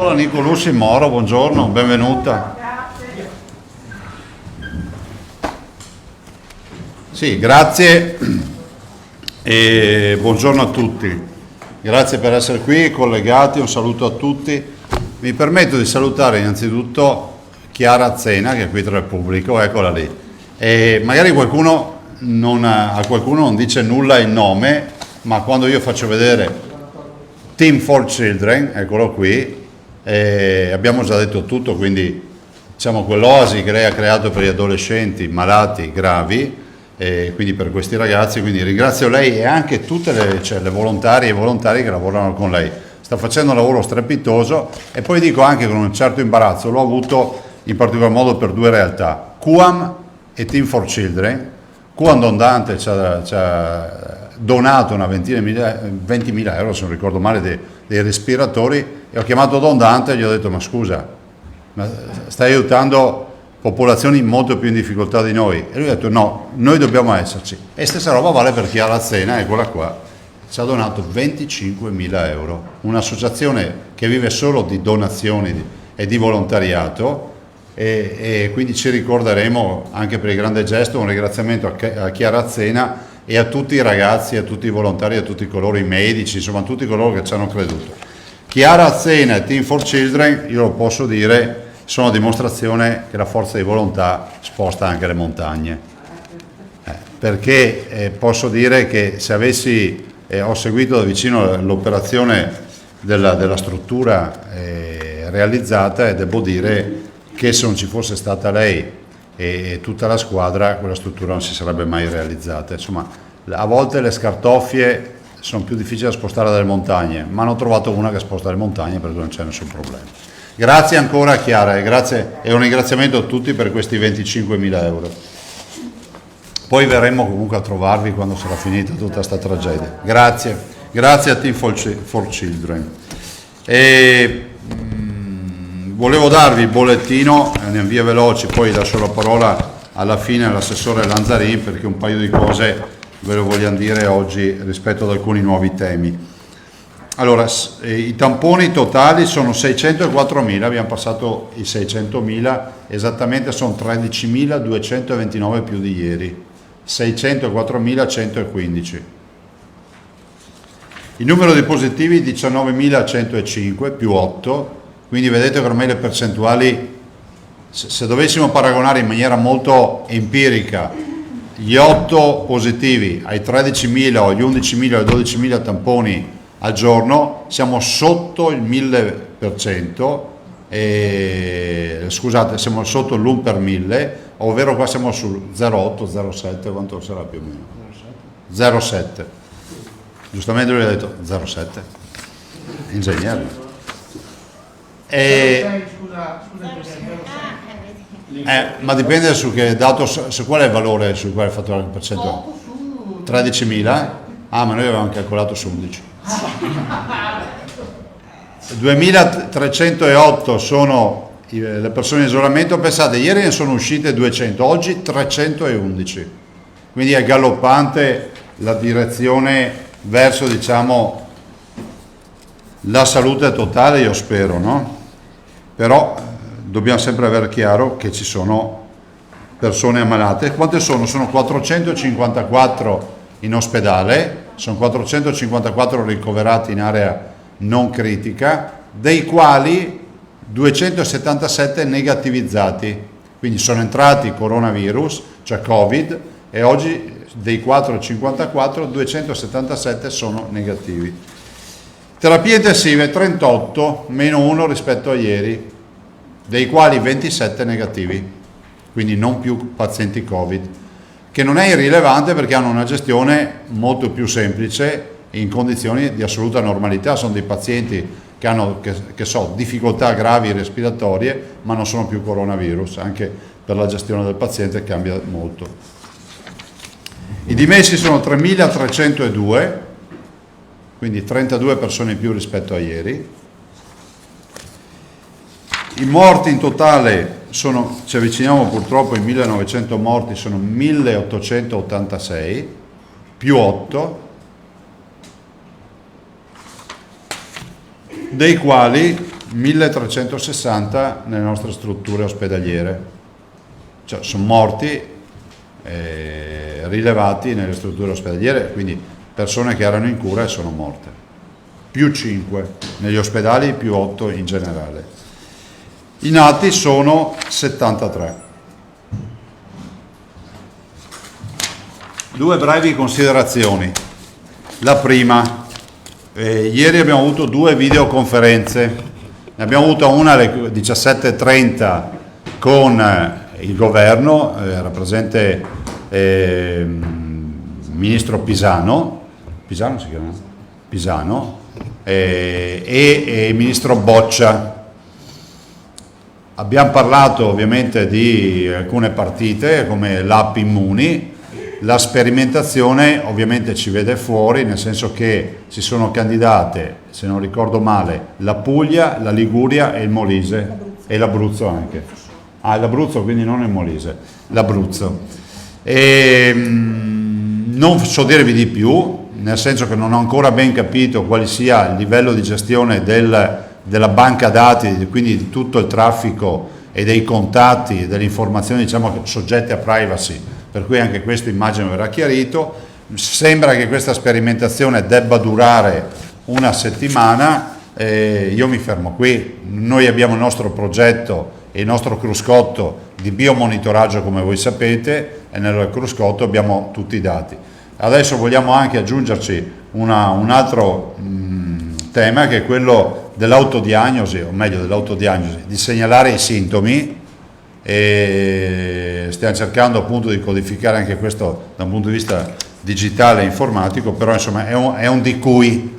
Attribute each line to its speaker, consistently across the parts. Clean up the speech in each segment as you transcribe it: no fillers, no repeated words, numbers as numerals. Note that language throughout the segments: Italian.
Speaker 1: Nicolussi Moro, buongiorno, benvenuta. Sì, grazie e buongiorno a tutti. Grazie per essere qui, collegati, un saluto a tutti. Mi permetto di salutare innanzitutto Chiara Zena, che è qui tra il pubblico, eccola lì. E magari a qualcuno non dice nulla il nome, ma quando io faccio vedere Team for Children, eccolo qui, abbiamo già detto tutto, quindi diciamo quell'oasi che lei ha creato per gli adolescenti malati gravi, quindi per questi ragazzi, quindi ringrazio lei e anche tutte le volontarie e volontari che lavorano con lei. Sta facendo un lavoro strepitoso e poi dico anche con un certo imbarazzo, l'ho avuto in particolar modo per due realtà, QAM e Team for Children. QAM Don Dante ci ha donato una 20.000 euro, se non ricordo male, dei respiratori, e ho chiamato Don Dante e gli ho detto: ma scusa, ma stai aiutando popolazioni molto più in difficoltà di noi? E lui ha detto: no, noi dobbiamo esserci. E stessa roba vale per Chiara Zena, eccola qua, ci ha donato 25.000 euro, un'associazione che vive solo di donazioni e di volontariato, e quindi ci ricorderemo anche per il grande gesto. Un ringraziamento a Chiara Zena e a tutti i ragazzi, a tutti i volontari, a tutti coloro, i medici, insomma a tutti coloro che ci hanno creduto. Chiara Zena e Team for Children, io lo posso dire, sono dimostrazione che la forza di volontà sposta anche le montagne, perché posso dire che se avessi ho seguito da vicino l'operazione della struttura realizzata, e devo dire che se non ci fosse stata lei e tutta la squadra, quella struttura non si sarebbe mai realizzata. Insomma, a volte le scartoffie sono più difficili da spostare dalle montagne, ma hanno trovato una che sposta le montagne, per cui non c'è nessun problema. Grazie ancora Chiara, e un ringraziamento a tutti per questi 25.000 euro. Poi verremo comunque a trovarvi quando sarà finita tutta questa tragedia. Grazie a Team for Children. Volevo darvi il bollettino, ne invia veloci, poi lascio la parola alla fine all'assessore Lanzarin, perché un paio di cose ve lo vogliamo dire oggi rispetto ad alcuni nuovi temi. Allora, i tamponi totali sono 604.000, abbiamo passato i 600.000, esattamente sono 13.229 più di ieri, 604.115. Il numero di positivi 19.105 più 8, quindi vedete che ormai le percentuali, se dovessimo paragonare in maniera molto empirica gli 8 positivi ai 13.000 o agli 11.000 o ai 12.000 tamponi al giorno, siamo sotto il 1000%, scusate, siamo sotto l'1 per 1000, ovvero qua siamo sul 0,8, 0,7, quanto sarà più o meno? 0,7. Giustamente lui ha detto 0,7, ingegnere. Ma dipende su che dato, su qual è il valore sul quale hai fatto la percentuale? 13.000? Ah, ma noi avevamo calcolato su 11. 2.308 sono le persone in isolamento. Pensate, ieri ne sono uscite 200, oggi 311, quindi è galoppante la direzione verso, diciamo, la salute totale, io spero, no? Però dobbiamo sempre avere chiaro che ci sono persone ammalate. Quante sono? Sono 454 in ospedale, sono 454 ricoverati in area non critica, dei quali 277 negativizzati, quindi sono entrati coronavirus, cioè Covid, e oggi dei 454 277 sono negativi. Terapie intensive 38, meno 1 rispetto a ieri, dei quali 27 negativi, quindi non più pazienti Covid, che non è irrilevante perché hanno una gestione molto più semplice in condizioni di assoluta normalità. Sono dei pazienti che hanno difficoltà gravi respiratorie, ma non sono più coronavirus. Anche per la gestione del paziente cambia molto. I dimessi sono 3.302, quindi 32 persone in più rispetto a ieri. I morti in totale ci avviciniamo purtroppo ai 1.900 morti, sono 1.886 più 8, dei quali 1360 nelle nostre strutture ospedaliere, cioè sono morti rilevati nelle strutture ospedaliere, quindi persone che erano in cura e sono morte, più 5 negli ospedali, più 8 in generale. I nati sono 73. Due brevi considerazioni. La prima, ieri abbiamo avuto 2 videoconferenze, ne abbiamo avuta una alle 17:30 con il governo, rappresentante ministro Pisano si chiama? Pisano, e il ministro Boccia. Abbiamo parlato ovviamente di alcune partite come l'App Immuni. La sperimentazione ovviamente ci vede fuori, nel senso che si sono candidate, se non ricordo male, la Puglia, la Liguria e il Molise, e l'Abruzzo anche. L'Abruzzo, quindi non il Molise, l'Abruzzo. Non so dirvi di più, nel senso che non ho ancora ben capito quale sia il livello di gestione della banca dati, quindi di tutto il traffico e dei contatti e delle informazioni, diciamo, soggette a privacy, per cui anche questo immagino verrà chiarito. Sembra che questa sperimentazione debba durare una settimana, io mi fermo qui. Noi abbiamo il nostro progetto e il nostro cruscotto di biomonitoraggio, come voi sapete, e nel cruscotto abbiamo tutti i dati. Adesso vogliamo anche aggiungerci un altro tema, che è quello dell'autodiagnosi, o meglio dell'autodiagnosi, di segnalare i sintomi, e stiamo cercando appunto di codificare anche questo da un punto di vista digitale e informatico, però insomma è un di cui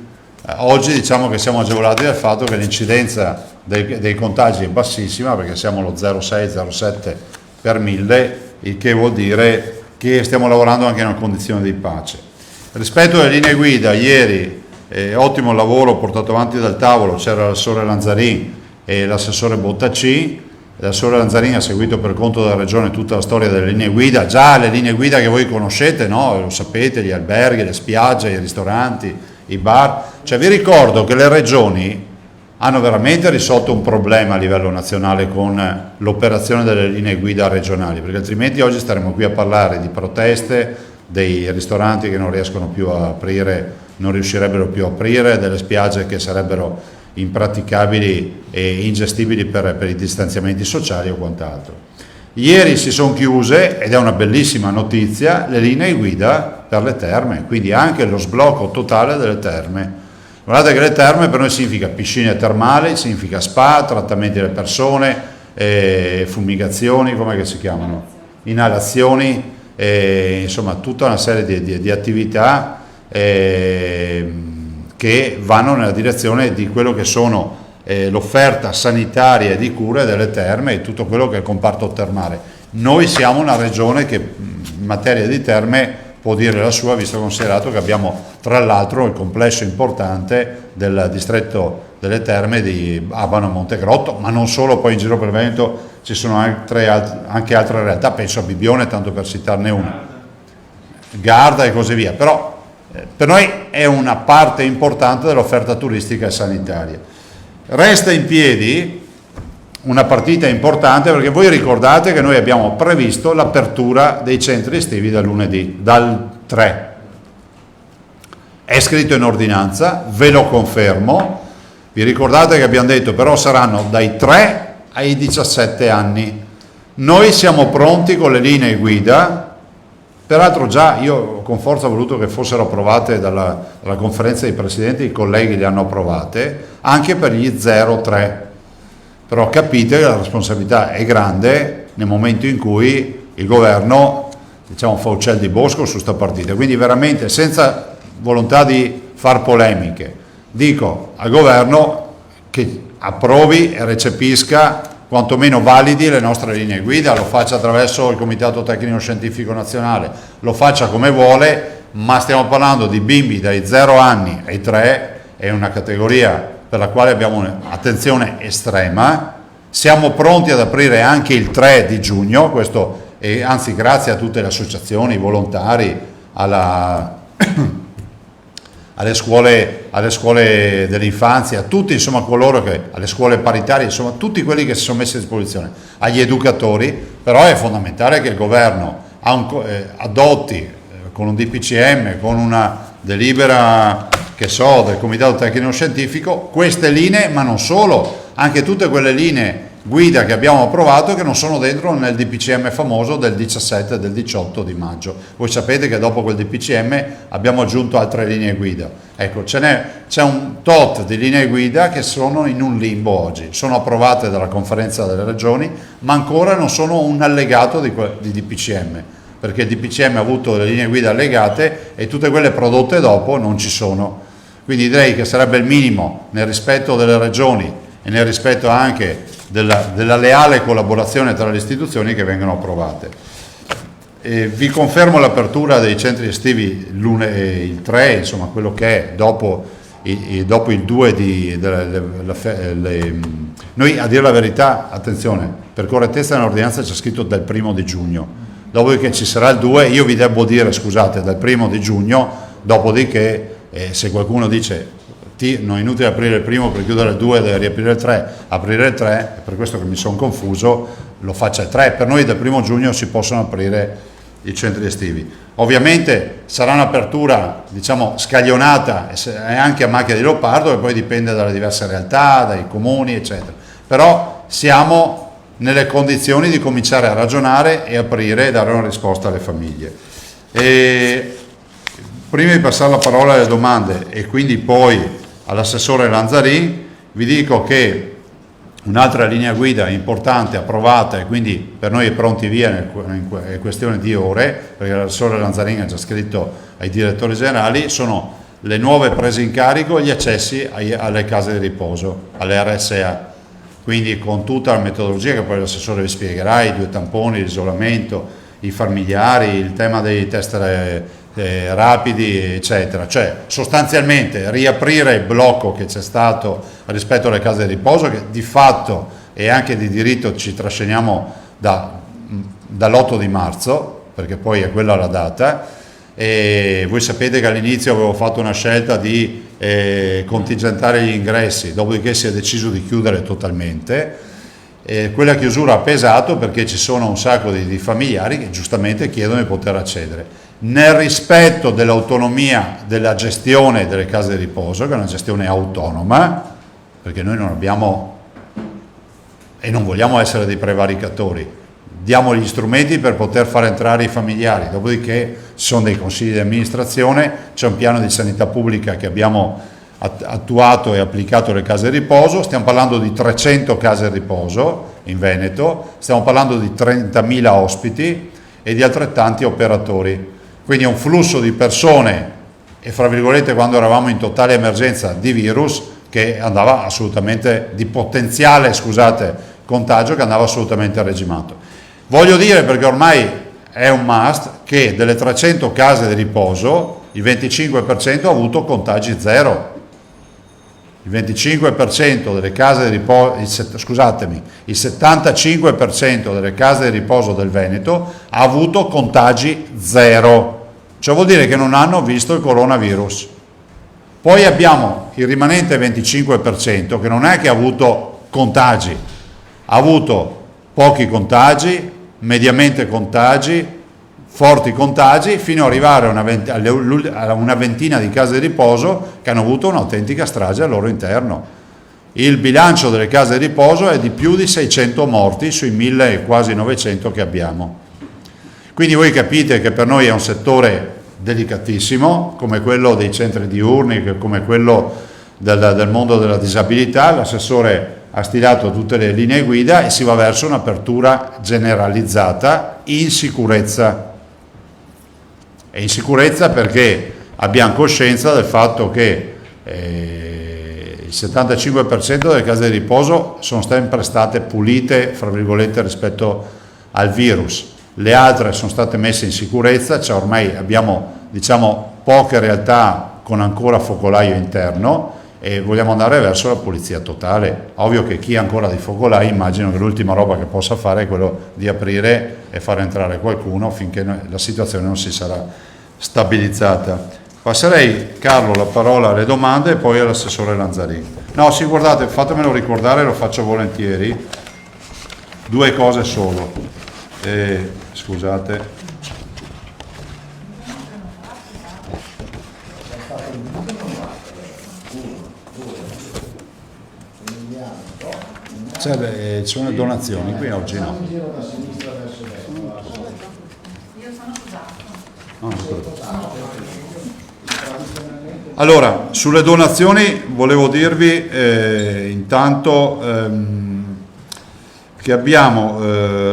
Speaker 1: oggi diciamo che siamo agevolati dal fatto che l'incidenza dei contagi è bassissima, perché siamo allo 0,6-0,7 per 1000, il che vuol dire che stiamo lavorando anche in una condizione di pace. Rispetto alle linee guida, ieri ottimo lavoro portato avanti dal tavolo, c'era l'assessore Lanzarin e l'assessore Bottacci. L'assessore Lanzarin ha seguito per conto della Regione tutta la storia delle linee guida, già le linee guida che voi conoscete, no? Lo sapete, gli alberghi, le spiagge, i ristoranti, i bar. Cioè, vi ricordo che le regioni hanno veramente risolto un problema a livello nazionale con l'operazione delle linee guida regionali, perché altrimenti oggi staremo qui a parlare di proteste, dei ristoranti che non riescono più a aprire, non riuscirebbero più a aprire, delle spiagge che sarebbero impraticabili e ingestibili per i distanziamenti sociali o quant'altro. Ieri si sono chiuse, ed è una bellissima notizia, le linee guida per le terme, quindi anche lo sblocco totale delle terme. Guardate che le terme per noi significa piscine termali, significa spa, trattamenti delle persone, fumigazioni, come che si chiamano? Inalazioni, insomma tutta una serie di attività che vanno nella direzione di quello che sono l'offerta sanitaria e di cura delle terme e tutto quello che è il comparto termale. Noi siamo una regione che in materia di terme può dire la sua, visto considerato che abbiamo tra l'altro il complesso importante del distretto delle terme di Abano e Montegrotto, ma non solo, poi in giro per il Veneto ci sono anche altre realtà, penso a Bibbione, tanto per citarne una, Garda e così via, però per noi è una parte importante dell'offerta turistica e sanitaria. Resta in piedi una partita importante, perché voi ricordate che noi abbiamo previsto l'apertura dei centri estivi dal lunedì, dal 3. È scritto in ordinanza, ve lo confermo. Vi ricordate che abbiamo detto però saranno dai 3 ai 17 anni. Noi siamo pronti con le linee guida. Peraltro già io con forza ho voluto che fossero approvate dalla conferenza dei presidenti, i colleghi le hanno approvate, anche per gli 0-3. Però capite che la responsabilità è grande nel momento in cui il governo, diciamo, fa uccel di bosco su sta partita. Quindi veramente, senza volontà di far polemiche, dico al governo che approvi e recepisca, quantomeno validi, le nostre linee guida, lo faccia attraverso il Comitato Tecnico Scientifico Nazionale, lo faccia come vuole, ma stiamo parlando di bimbi dai 0 anni ai 3, è una categoria per la quale abbiamo un'attenzione estrema. Siamo pronti ad aprire anche il 3 di giugno, questo, e anzi grazie a tutte le associazioni, i volontari, alla alle scuole dell'infanzia, a tutti insomma coloro che, alle scuole paritarie, insomma tutti quelli che si sono messi a disposizione, agli educatori, però è fondamentale che il governo adotti con un DPCM, con una delibera che so del Comitato Tecnico Scientifico, queste linee, ma non solo, anche tutte quelle linee guida che abbiamo approvato che non sono dentro nel DPCM famoso del 17 e del 18 di maggio. Voi sapete che dopo quel DPCM abbiamo aggiunto altre linee guida. Ecco, c'è un tot di linee guida che sono in un limbo oggi, sono approvate dalla Conferenza delle Regioni, ma ancora non sono un allegato di DPCM, perché il DPCM ha avuto le linee guida allegate e tutte quelle prodotte dopo non ci sono. Quindi direi che sarebbe il minimo, nel rispetto delle regioni e nel rispetto anche della leale collaborazione tra le istituzioni, che vengono approvate. Vi confermo l'apertura dei centri estivi il 3, insomma quello che è dopo il 2 noi, a dire la verità, attenzione, per correttezza nell'ordinanza c'è scritto dal 1 di giugno, dopodiché ci sarà il 2, io vi devo dire, scusate, dal 1 di giugno, dopodiché se qualcuno dice non è inutile aprire il 1 per chiudere il 2, deve riaprire il 3, aprire il 3, è per questo che mi sono confuso, lo faccia il 3, per noi dal 1 giugno si possono aprire i centri estivi. Ovviamente sarà un'apertura, diciamo, scaglionata e anche a macchia di leopardo, che poi dipende dalle diverse realtà, dai comuni, eccetera. Però siamo nelle condizioni di cominciare a ragionare e aprire e dare una risposta alle famiglie. Prima di passare la parola alle domande e quindi poi all'assessore Lanzarin, vi dico che un'altra linea guida importante approvata e quindi per noi è pronti via, è questione di ore, perché l'assessore Lanzarin ha già scritto ai direttori generali, sono le nuove prese in carico e gli accessi alle case di riposo, alle RSA, quindi con tutta la metodologia che poi l'assessore vi spiegherà, i 2 tamponi, l'isolamento, i familiari, il tema dei test rapidi, eccetera. Cioè sostanzialmente riaprire il blocco che c'è stato rispetto alle case di riposo, che di fatto e anche di diritto ci trasciniamo dall'8 di marzo, perché poi è quella la data, e voi sapete che all'inizio avevo fatto una scelta di contingentare gli ingressi, dopodiché si è deciso di chiudere totalmente. Quella chiusura ha pesato perché ci sono un sacco di familiari che giustamente chiedono di poter accedere nel rispetto dell'autonomia della gestione delle case di riposo, che è una gestione autonoma, perché noi non abbiamo e non vogliamo essere dei prevaricatori, diamo gli strumenti per poter far entrare i familiari, dopodiché ci sono dei consigli di amministrazione, c'è un piano di sanità pubblica che abbiamo attuato e applicato alle case di riposo, stiamo parlando di 300 case di riposo in Veneto, stiamo parlando di 30.000 ospiti e di altrettanti operatori, quindi è un flusso di persone e fra virgolette quando eravamo in totale emergenza di virus che andava assolutamente, di potenziale, scusate, contagio che andava assolutamente regimato. Voglio dire, perché ormai è un must, che delle 300 case di riposo il 25% ha avuto contagi zero. Il 25% delle case di riposo, scusatemi, il 75% delle case di riposo del Veneto ha avuto contagi zero. Ciò vuol dire che non hanno visto il coronavirus. Poi abbiamo il rimanente 25% che non è che ha avuto contagi, ha avuto pochi contagi, mediamente contagi, forti contagi, fino ad arrivare a una ventina di case di riposo che hanno avuto un'autentica strage al loro interno. Il bilancio delle case di riposo è di più di 600 morti sui 1000 e quasi 900 che abbiamo. Quindi voi capite che per noi è un settore delicatissimo, come quello dei centri diurni, come quello del mondo della disabilità. L'assessore ha stilato tutte le linee guida e si va verso un'apertura generalizzata in sicurezza. E in sicurezza perché abbiamo coscienza del fatto che il 75% delle case di riposo sono sempre state pulite, fra virgolette, rispetto al virus. Le altre sono state messe in sicurezza, cioè ormai abbiamo, diciamo, poche realtà con ancora focolaio interno e vogliamo andare verso la pulizia totale. Ovvio che chi ha ancora dei focolai, immagino che l'ultima roba che possa fare è quello di aprire e far entrare qualcuno finché la situazione non si sarà stabilizzata. Passerei, Carlo, la parola alle domande e poi all'assessore Lanzarini. No, sì, guardate, fatemelo ricordare, lo faccio volentieri. Due cose solo. Scusate. Ci sono le donazioni qui oggi, no? Allora, sulle donazioni volevo dirvi intanto che abbiamo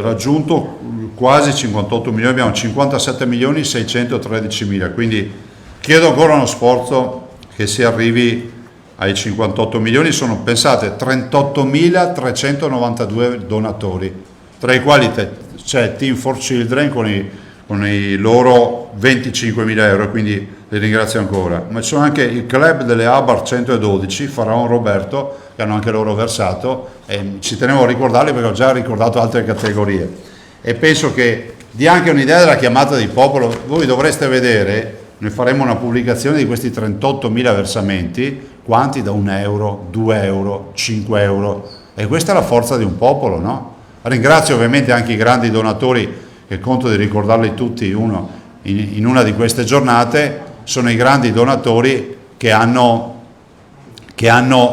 Speaker 1: raggiunto quasi 58 milioni, abbiamo 57 milioni 613 mila, quindi chiedo ancora uno sforzo che si arrivi ai 58 milioni, sono, pensate, 38.392 donatori, tra i quali c'è Team for Children con i loro 25.000 euro, quindi li ringrazio ancora, ma ci sono anche il club delle Abar 112, Faraon Roberto, che hanno anche loro versato, e ci tenevo a ricordarli perché ho già ricordato altre categorie, e penso che dia anche un'idea della chiamata di popolo. Voi dovreste vedere, noi faremo una pubblicazione di questi 38.000 versamenti, quanti da 1 euro, 2 euro, 5 euro, e questa è la forza di un popolo, no? Ringrazio ovviamente anche i grandi donatori, che conto di ricordarli tutti in una di queste giornate. Sono i grandi donatori che hanno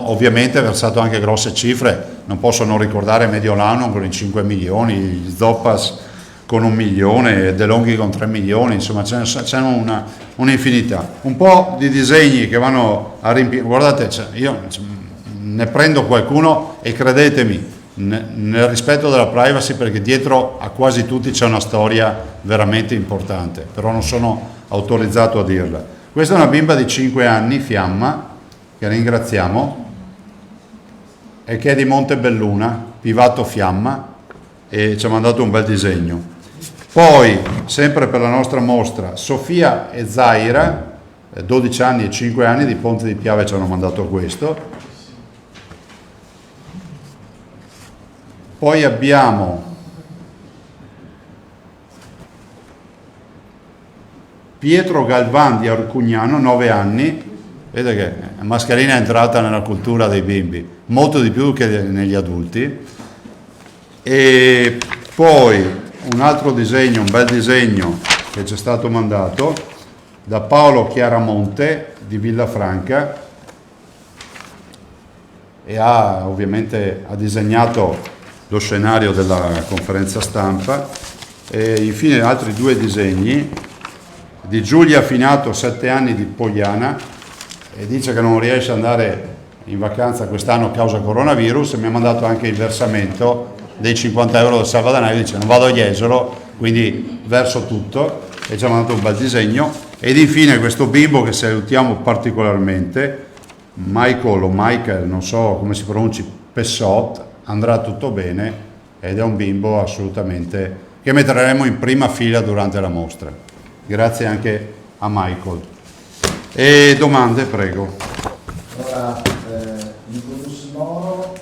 Speaker 1: ovviamente versato anche grosse cifre. Non posso non ricordare Mediolano con i 5 milioni, Zoppas con 1 milione, De Longhi con 3 milioni, insomma c'è un'infinità. Un po' di disegni che vanno a riempire, guardate, io ne prendo qualcuno e credetemi, nel rispetto della privacy, perché dietro a quasi tutti c'è una storia veramente importante, però non sono autorizzato a dirla. Questa è una bimba di 5 anni, Fiamma, che ringraziamo, e che è di Montebelluna, Pivato Fiamma, e ci ha mandato un bel disegno. Poi, sempre per la nostra mostra, Sofia e Zaira, 12 anni e 5 anni, di Ponte di Piave, ci hanno mandato questo. Poi abbiamo Pietro Galvan di Arcugnano, 9 anni, vedete che la mascherina è entrata nella cultura dei bimbi, molto di più che negli adulti. E poi un altro disegno, un bel disegno che ci è stato mandato da Paolo Chiaramonte di Villafranca, e ovviamente ha disegnato lo scenario della conferenza stampa. E infine altri 2 disegni di Giulia Finato, 7 anni, di Pogliana, e dice che non riesce ad andare in vacanza quest'anno a causa coronavirus, e mi ha mandato anche il versamento dei 50 euro del Salvadanaio, dice non vado a Jesolo, quindi verso tutto, e ci ha mandato un bel disegno. Ed infine questo bimbo che salutiamo particolarmente, Michael, non so come si pronunci, Pessot, andrà tutto bene, ed è un bimbo assolutamente che metteremo in prima fila durante la mostra. Grazie anche a Michael. E domande, prego.
Speaker 2: Allora, Nicolas Moro,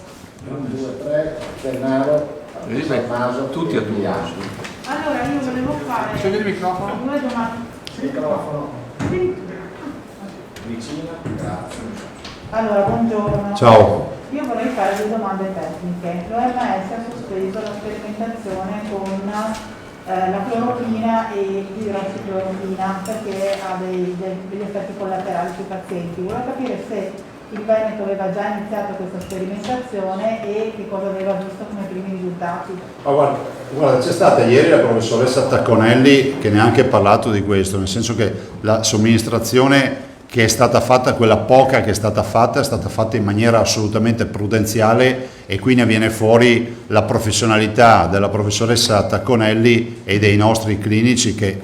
Speaker 2: 1, 2, 3, Gennaro, Tommaso,
Speaker 3: tutti a due.
Speaker 4: Allora io volevo fare
Speaker 3: Accendi il microfono.
Speaker 4: 2 domande.
Speaker 2: microfono vicino, grazie.
Speaker 4: Allora, buongiorno.
Speaker 1: Ciao.
Speaker 4: Io vorrei fare 2 domande tecniche. L'OMS ha sospeso la sperimentazione con la clorochina e l'idrossiclorochina perché ha degli effetti collaterali sui pazienti. Volevo capire se il Veneto aveva già iniziato questa sperimentazione e che cosa aveva visto come primi risultati.
Speaker 1: Guarda, c'è stata ieri la professoressa Tacconelli che neanche ha parlato di questo, nel senso che la somministrazione che è stata fatta, quella poca che è stata fatta in maniera assolutamente prudenziale, e qui ne viene fuori la professionalità della professoressa Tacconelli e dei nostri clinici che,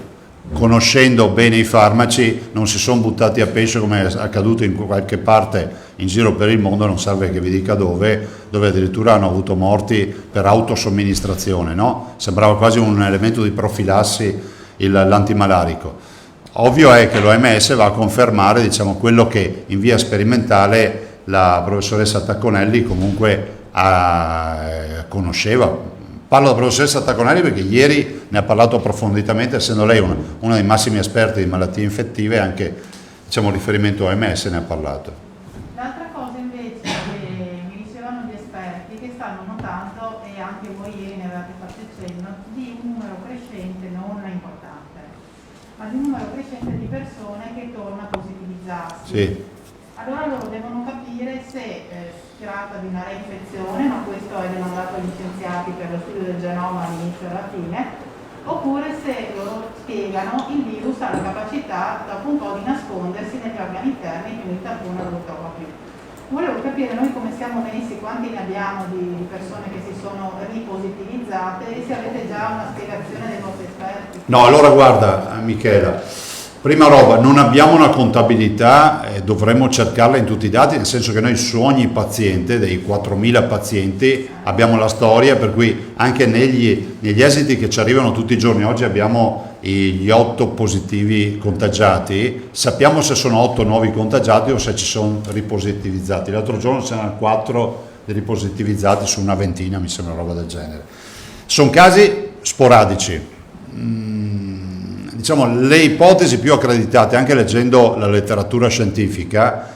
Speaker 1: conoscendo bene i farmaci, non si sono buttati a pesce come è accaduto in qualche parte in giro per il mondo, non serve che vi dica dove addirittura hanno avuto morti per autosomministrazione, no? Sembrava quasi un elemento di profilassi l'antimalarico. Ovvio è che l'OMS va a confermare, diciamo, quello che in via sperimentale la professoressa Tacconelli comunque conosceva. Parlo della professoressa Tacconelli perché ieri ne ha parlato approfonditamente, essendo lei una dei massimi esperti di malattie infettive, anche diciamo, riferimento a OMS ne ha parlato.
Speaker 4: L'altra cosa invece che mi dicevano gli esperti che stanno notando, e anche voi ieri ne avevate fatto cenno, di un numero crescente, non importante, ma di un numero crescente di persone che torna a positivizzarsi.
Speaker 1: Sì.
Speaker 4: Allora loro devono capire se si tratta di una reinfezione, ma questo è demandato agli scienziati per lo studio del genoma all'inizio e alla fine, oppure se loro spiegano il virus ha la capacità dopo un po' di nascondersi negli organi interni, quindi il tampone non lo trova più. Volevo capire noi come siamo messi, quanti ne abbiamo di persone che si sono ripositivizzate e se avete già una spiegazione dei vostri esperti.
Speaker 1: No, allora guarda Michela, prima roba, non abbiamo una contabilità, dovremmo cercarla in tutti i dati, nel senso che noi su ogni paziente, dei 4.000 pazienti, abbiamo la storia, per cui anche negli esiti che ci arrivano tutti i giorni, oggi abbiamo gli 8 positivi contagiati, sappiamo se sono 8 nuovi contagiati o se ci sono ripositivizzati. L'altro giorno c'erano 4 ripositivizzati su una ventina, mi sembra una roba del genere. Sono casi sporadici. Diciamo, le ipotesi più accreditate, anche leggendo la letteratura scientifica,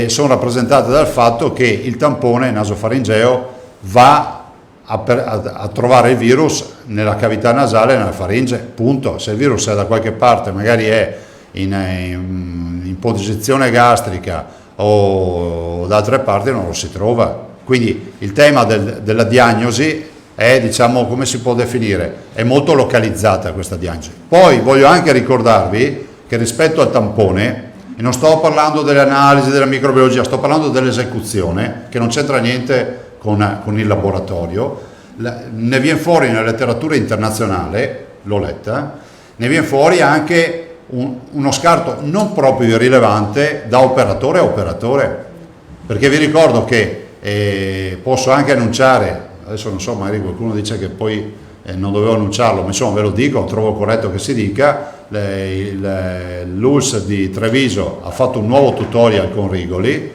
Speaker 1: sono rappresentate dal fatto che il tampone nasofaringeo va a trovare il virus nella cavità nasale e nella faringe, punto. Se il virus è da qualche parte, magari è in posizione gastrica o da altre parti, non lo si trova. Quindi il tema della diagnosi è, diciamo, come si può definire? È molto localizzata questa diagnosi. Poi voglio anche ricordarvi che rispetto al tampone, e non sto parlando delle analisi, della microbiologia, sto parlando dell'esecuzione, che non c'entra niente con il laboratorio, ne viene fuori nella letteratura internazionale, l'ho letta, ne viene fuori anche uno scarto non proprio irrilevante da operatore a operatore, perché vi ricordo che posso anche annunciare, adesso non so, magari qualcuno dice che poi non dovevo annunciarlo, ma insomma ve lo dico, trovo corretto che si dica, l'ULSS di Treviso ha fatto un nuovo tutorial con Rigoli,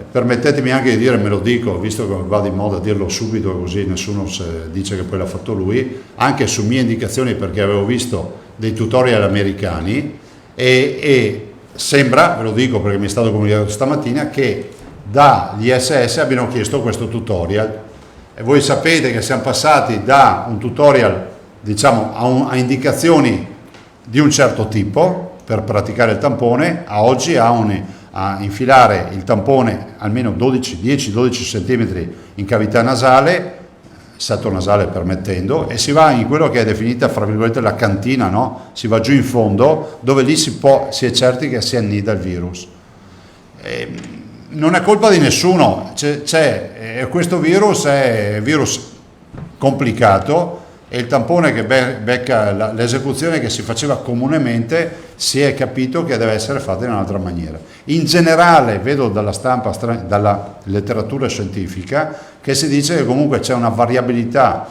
Speaker 1: permettetemi anche di dire, me lo dico, visto che va di moda dirlo subito così nessuno dice che poi l'ha fatto lui, anche su mie indicazioni, perché avevo visto dei tutorial americani e sembra, ve lo dico perché mi è stato comunicato stamattina, che dagli SS abbiano chiesto questo tutorial. E voi sapete che siamo passati da un tutorial, diciamo, a indicazioni di un certo tipo per praticare il tampone, a oggi a infilare il tampone almeno 10-12 cm in cavità nasale, setto nasale permettendo, e si va in quello che è definita, fra virgolette, la cantina, no? Si va giù in fondo, dove lì si è certi che si annida il virus. Non è colpa di nessuno, questo virus è un virus complicato e il tampone che becca l'esecuzione che si faceva comunemente, si è capito che deve essere fatta in un'altra maniera. In generale vedo dalla stampa, dalla letteratura scientifica, che si dice che comunque c'è una variabilità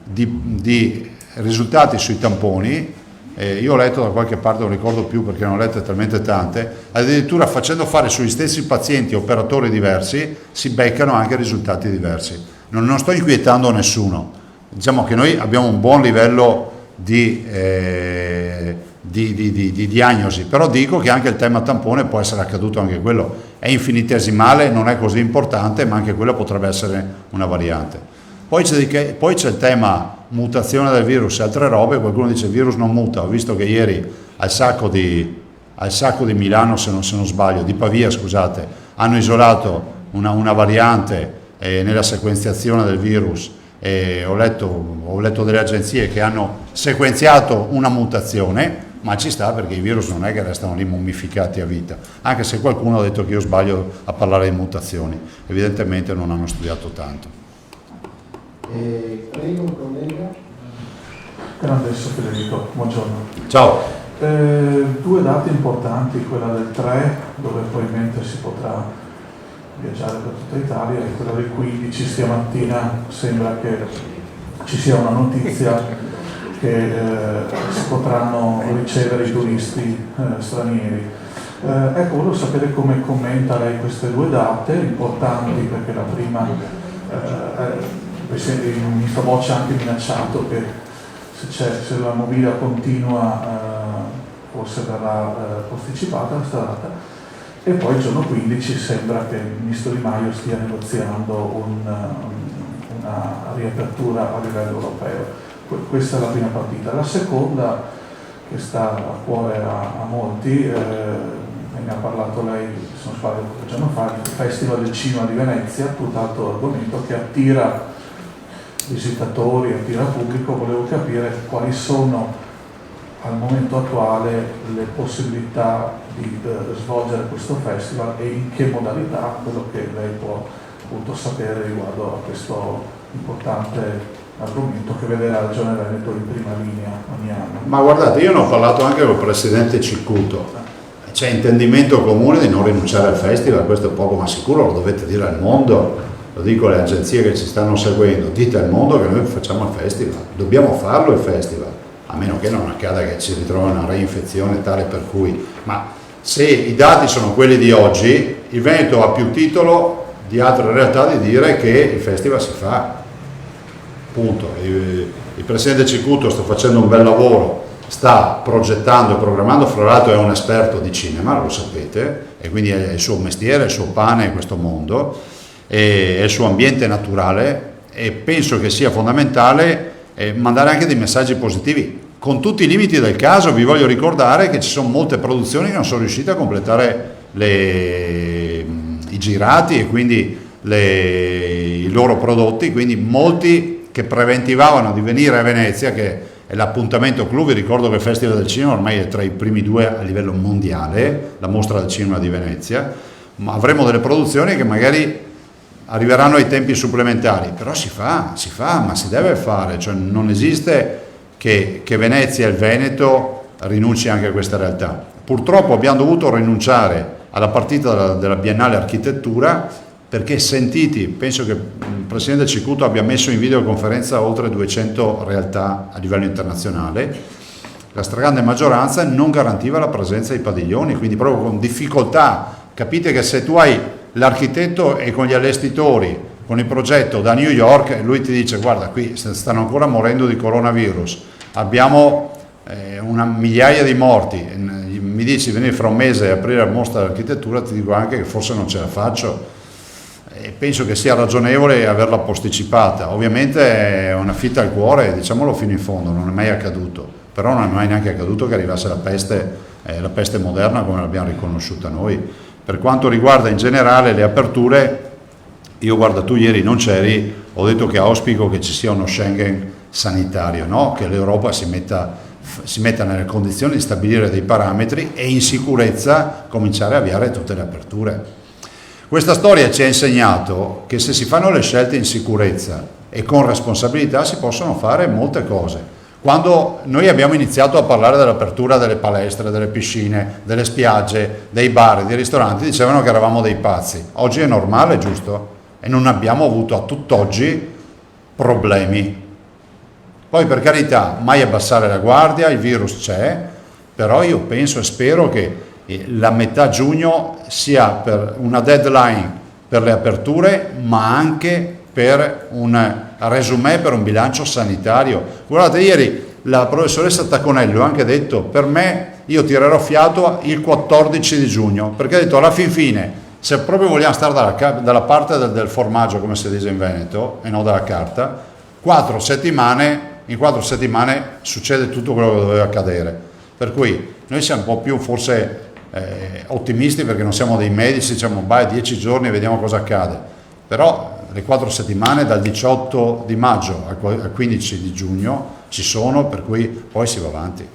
Speaker 1: di risultati sui tamponi. Io ho letto da qualche parte, non ricordo più perché ne ho lette talmente tante, addirittura facendo fare sugli stessi pazienti operatori diversi si beccano anche risultati diversi. Non sto inquietando nessuno, diciamo che noi abbiamo un buon livello di diagnosi, però dico che anche il tema tampone può essere accaduto, anche quello è infinitesimale, non è così importante, ma anche quello potrebbe essere una variante. Poi c'è il tema mutazione del virus e altre robe. Qualcuno dice il virus non muta. Ho visto che ieri al Sacco di Milano, se non sbaglio, di Pavia, scusate, hanno isolato una variante nella sequenziazione del virus, e ho letto delle agenzie che hanno sequenziato una mutazione, ma ci sta, perché i virus non è che restano lì mummificati a vita, anche se qualcuno ha detto che io sbaglio a parlare di mutazioni, evidentemente non hanno studiato tanto.
Speaker 2: Prego, collega.
Speaker 3: Adesso Federico, buongiorno.
Speaker 1: Ciao.
Speaker 3: Due date importanti, quella del 3, dove probabilmente si potrà viaggiare per tutta Italia, e quella del 15, stamattina sembra che ci sia una notizia che si potranno ricevere i turisti stranieri. Ecco, volevo sapere come commenta lei queste due date importanti, perché la prima il ministro Boccia ha anche minacciato che se la movida continua forse verrà posticipata questa data, e poi il giorno 15 sembra che il ministro Di Maio stia negoziando una riapertura a livello europeo. Questa è la prima partita. La seconda, che sta a cuore a molti, ne ha parlato lei, se non sbaglio, qualche giorno fa, il Festival del Cinema di Venezia, tutt'altro argomento che attira visitatori, attira pubblico. Volevo capire quali sono al momento attuale le possibilità di svolgere questo festival e in che modalità, quello che lei può appunto sapere riguardo a questo importante argomento che vede la Regione Veneto in prima linea ogni anno.
Speaker 1: Ma guardate, io ne ho parlato anche con il presidente Ciccuto, c'è intendimento comune di non rinunciare al festival, questo è poco ma sicuro, lo dovete dire al mondo, lo dico alle agenzie che ci stanno seguendo, dite al mondo che noi facciamo il festival, dobbiamo farlo il festival, a meno che non accada che ci ritrovi una reinfezione tale per cui, ma se i dati sono quelli di oggi, il Veneto ha più titolo di altre realtà di dire che il festival si fa. Punto. Il presidente Ciccuto sta facendo un bel lavoro, sta progettando e programmando, fra l'altro è un esperto di cinema, lo sapete, e quindi è il suo mestiere, il suo pane in questo mondo, è il suo ambiente naturale, e penso che sia fondamentale mandare anche dei messaggi positivi. Con tutti i limiti del caso vi voglio ricordare che ci sono molte produzioni che non sono riuscite a completare i girati e quindi i loro prodotti, quindi molti che preventivavano di venire a Venezia, che è l'appuntamento clou. Vi ricordo che il Festival del Cinema ormai è tra i primi due a livello mondiale, la mostra del cinema di Venezia, ma avremo delle produzioni che magari arriveranno ai tempi supplementari, però si fa, ma si deve fare, cioè non esiste che Venezia e il Veneto rinunci anche a questa realtà. Purtroppo abbiamo dovuto rinunciare alla partita della Biennale Architettura, perché sentiti, penso che il presidente Ciccuto abbia messo in videoconferenza oltre 200 realtà a livello internazionale, la stragrande maggioranza non garantiva la presenza di padiglioni, quindi proprio con difficoltà. Capite che se tu hai l'architetto e con gli allestitori, con il progetto da New York, lui ti dice guarda qui stanno ancora morendo di coronavirus, abbiamo una migliaia di morti, mi dici venire fra un mese e aprire la mostra dell'architettura, ti dico anche che forse non ce la faccio. E penso che sia ragionevole averla posticipata. Ovviamente è una fitta al cuore, diciamolo fino in fondo, non è mai accaduto, però non è mai neanche accaduto che arrivasse la peste moderna come l'abbiamo riconosciuta noi. Per quanto riguarda in generale le aperture, io guarda, tu ieri non c'eri, ho detto che auspico che ci sia uno Schengen sanitario, no? Che l'Europa si metta nelle condizioni di stabilire dei parametri e in sicurezza cominciare a avviare tutte le aperture. Questa storia ci ha insegnato che se si fanno le scelte in sicurezza e con responsabilità si possono fare molte cose. Quando noi abbiamo iniziato a parlare dell'apertura delle palestre, delle piscine, delle spiagge, dei bar, dei ristoranti, dicevano che eravamo dei pazzi. Oggi è normale, giusto? E non abbiamo avuto a tutt'oggi problemi. Poi per carità, mai abbassare la guardia, il virus c'è, però io penso e spero che la metà giugno sia per una deadline per le aperture, ma anche per un resumé, per un bilancio sanitario. Guardate, ieri la professoressa Taconello ha anche detto, per me io tirerò fiato il 14 di giugno, perché ha detto alla fin fine, se proprio vogliamo stare dalla parte del formaggio, come si dice in Veneto, e non dalla carta, in 4 settimane succede tutto quello che doveva accadere. Per cui noi siamo un po' più forse ottimisti, perché non siamo dei medici, diciamo 10 giorni e vediamo cosa accade, però le 4 settimane dal 18 di maggio al 15 di giugno ci sono, per cui poi si va avanti.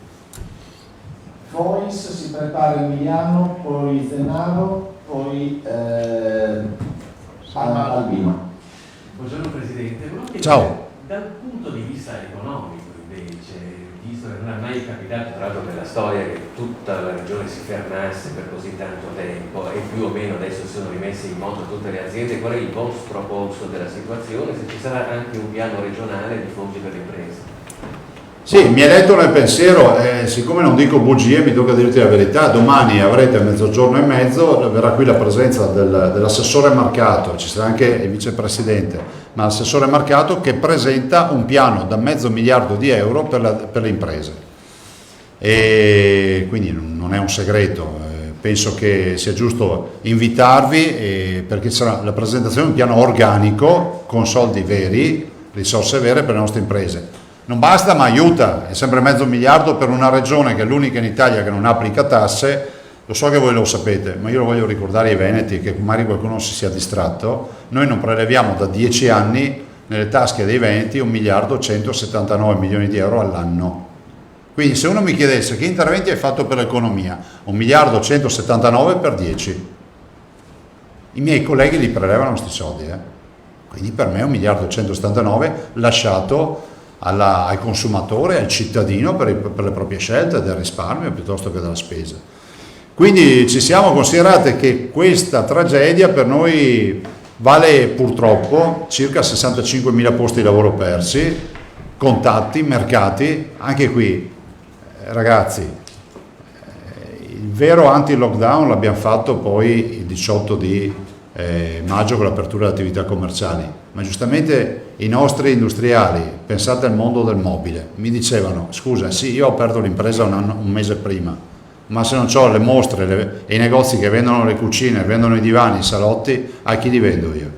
Speaker 2: Fois si prepara Emiliano, poi Zenaro, poi Albino.
Speaker 5: Buongiorno Presidente, volevo chiedere,
Speaker 1: Ciao.
Speaker 5: dal punto di vista economico invece, visto che non è mai capitato tra l'altro nella storia che tutta la regione si fermasse per così tanto tempo e più o meno adesso sono rimesse in moto tutte le aziende, qual è il vostro polso della situazione? Se ci sarà anche un piano regionale di fondi per le imprese?
Speaker 1: Sì, mi hai letto nel pensiero, siccome non dico bugie mi tocca dirti la verità, domani avrete a mezzogiorno e mezzo, verrà qui la presenza dell'assessore Marcato, ci sarà anche il vicepresidente, ma l'assessore Marcato che presenta un piano da €500 milioni per le imprese. e quindi non è un segreto. Penso che sia giusto invitarvi perché sarà la presentazione di un piano organico con soldi veri, risorse vere per le nostre imprese. Non basta, ma aiuta, è sempre mezzo miliardo per una regione che è l'unica in Italia che non applica tasse. Lo so che voi lo sapete, ma io lo voglio ricordare ai veneti, che magari qualcuno si sia distratto. Noi non preleviamo da 10 anni nelle tasche dei veneti 1.179 milioni di euro all'anno. Quindi se uno mi chiedesse che interventi hai fatto per l'economia, 1.179 per 10. I miei colleghi li prelevano questi soldi. Quindi per me 1.179 lasciato al consumatore, al cittadino per le proprie scelte del risparmio piuttosto che della spesa. Quindi ci siamo considerate che questa tragedia per noi vale purtroppo circa 65.000 posti di lavoro persi, contatti, mercati. Anche qui, ragazzi, il vero anti-lockdown l'abbiamo fatto poi il 18 di maggio con l'apertura delle attività commerciali, ma giustamente i nostri industriali, pensate al mondo del mobile, mi dicevano: scusa, sì, io ho aperto l'impresa un mese prima, ma se non ho le mostre e i negozi che vendono le cucine, vendono i divani, i salotti, a chi li vendo io?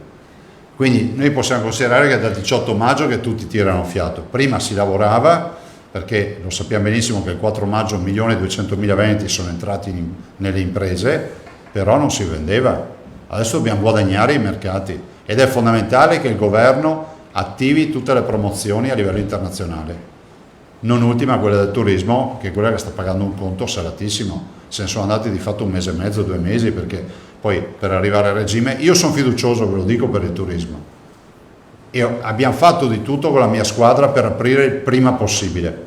Speaker 1: Quindi noi possiamo considerare che è dal 18 maggio che tutti tirano fiato. Prima si lavorava, perché lo sappiamo benissimo che il 4 maggio 1.200.000 venditi sono entrati nelle imprese, però non si vendeva. Adesso dobbiamo guadagnare i mercati ed è fondamentale che il governo attivi tutte le promozioni a livello internazionale. Non ultima quella del turismo, che è quella che sta pagando un conto salatissimo. Se ne sono andati di fatto un mese e mezzo, 2 mesi, perché poi per arrivare al regime, io sono fiducioso, ve lo dico, per il turismo. Abbiamo fatto di tutto con la mia squadra per aprire il prima possibile.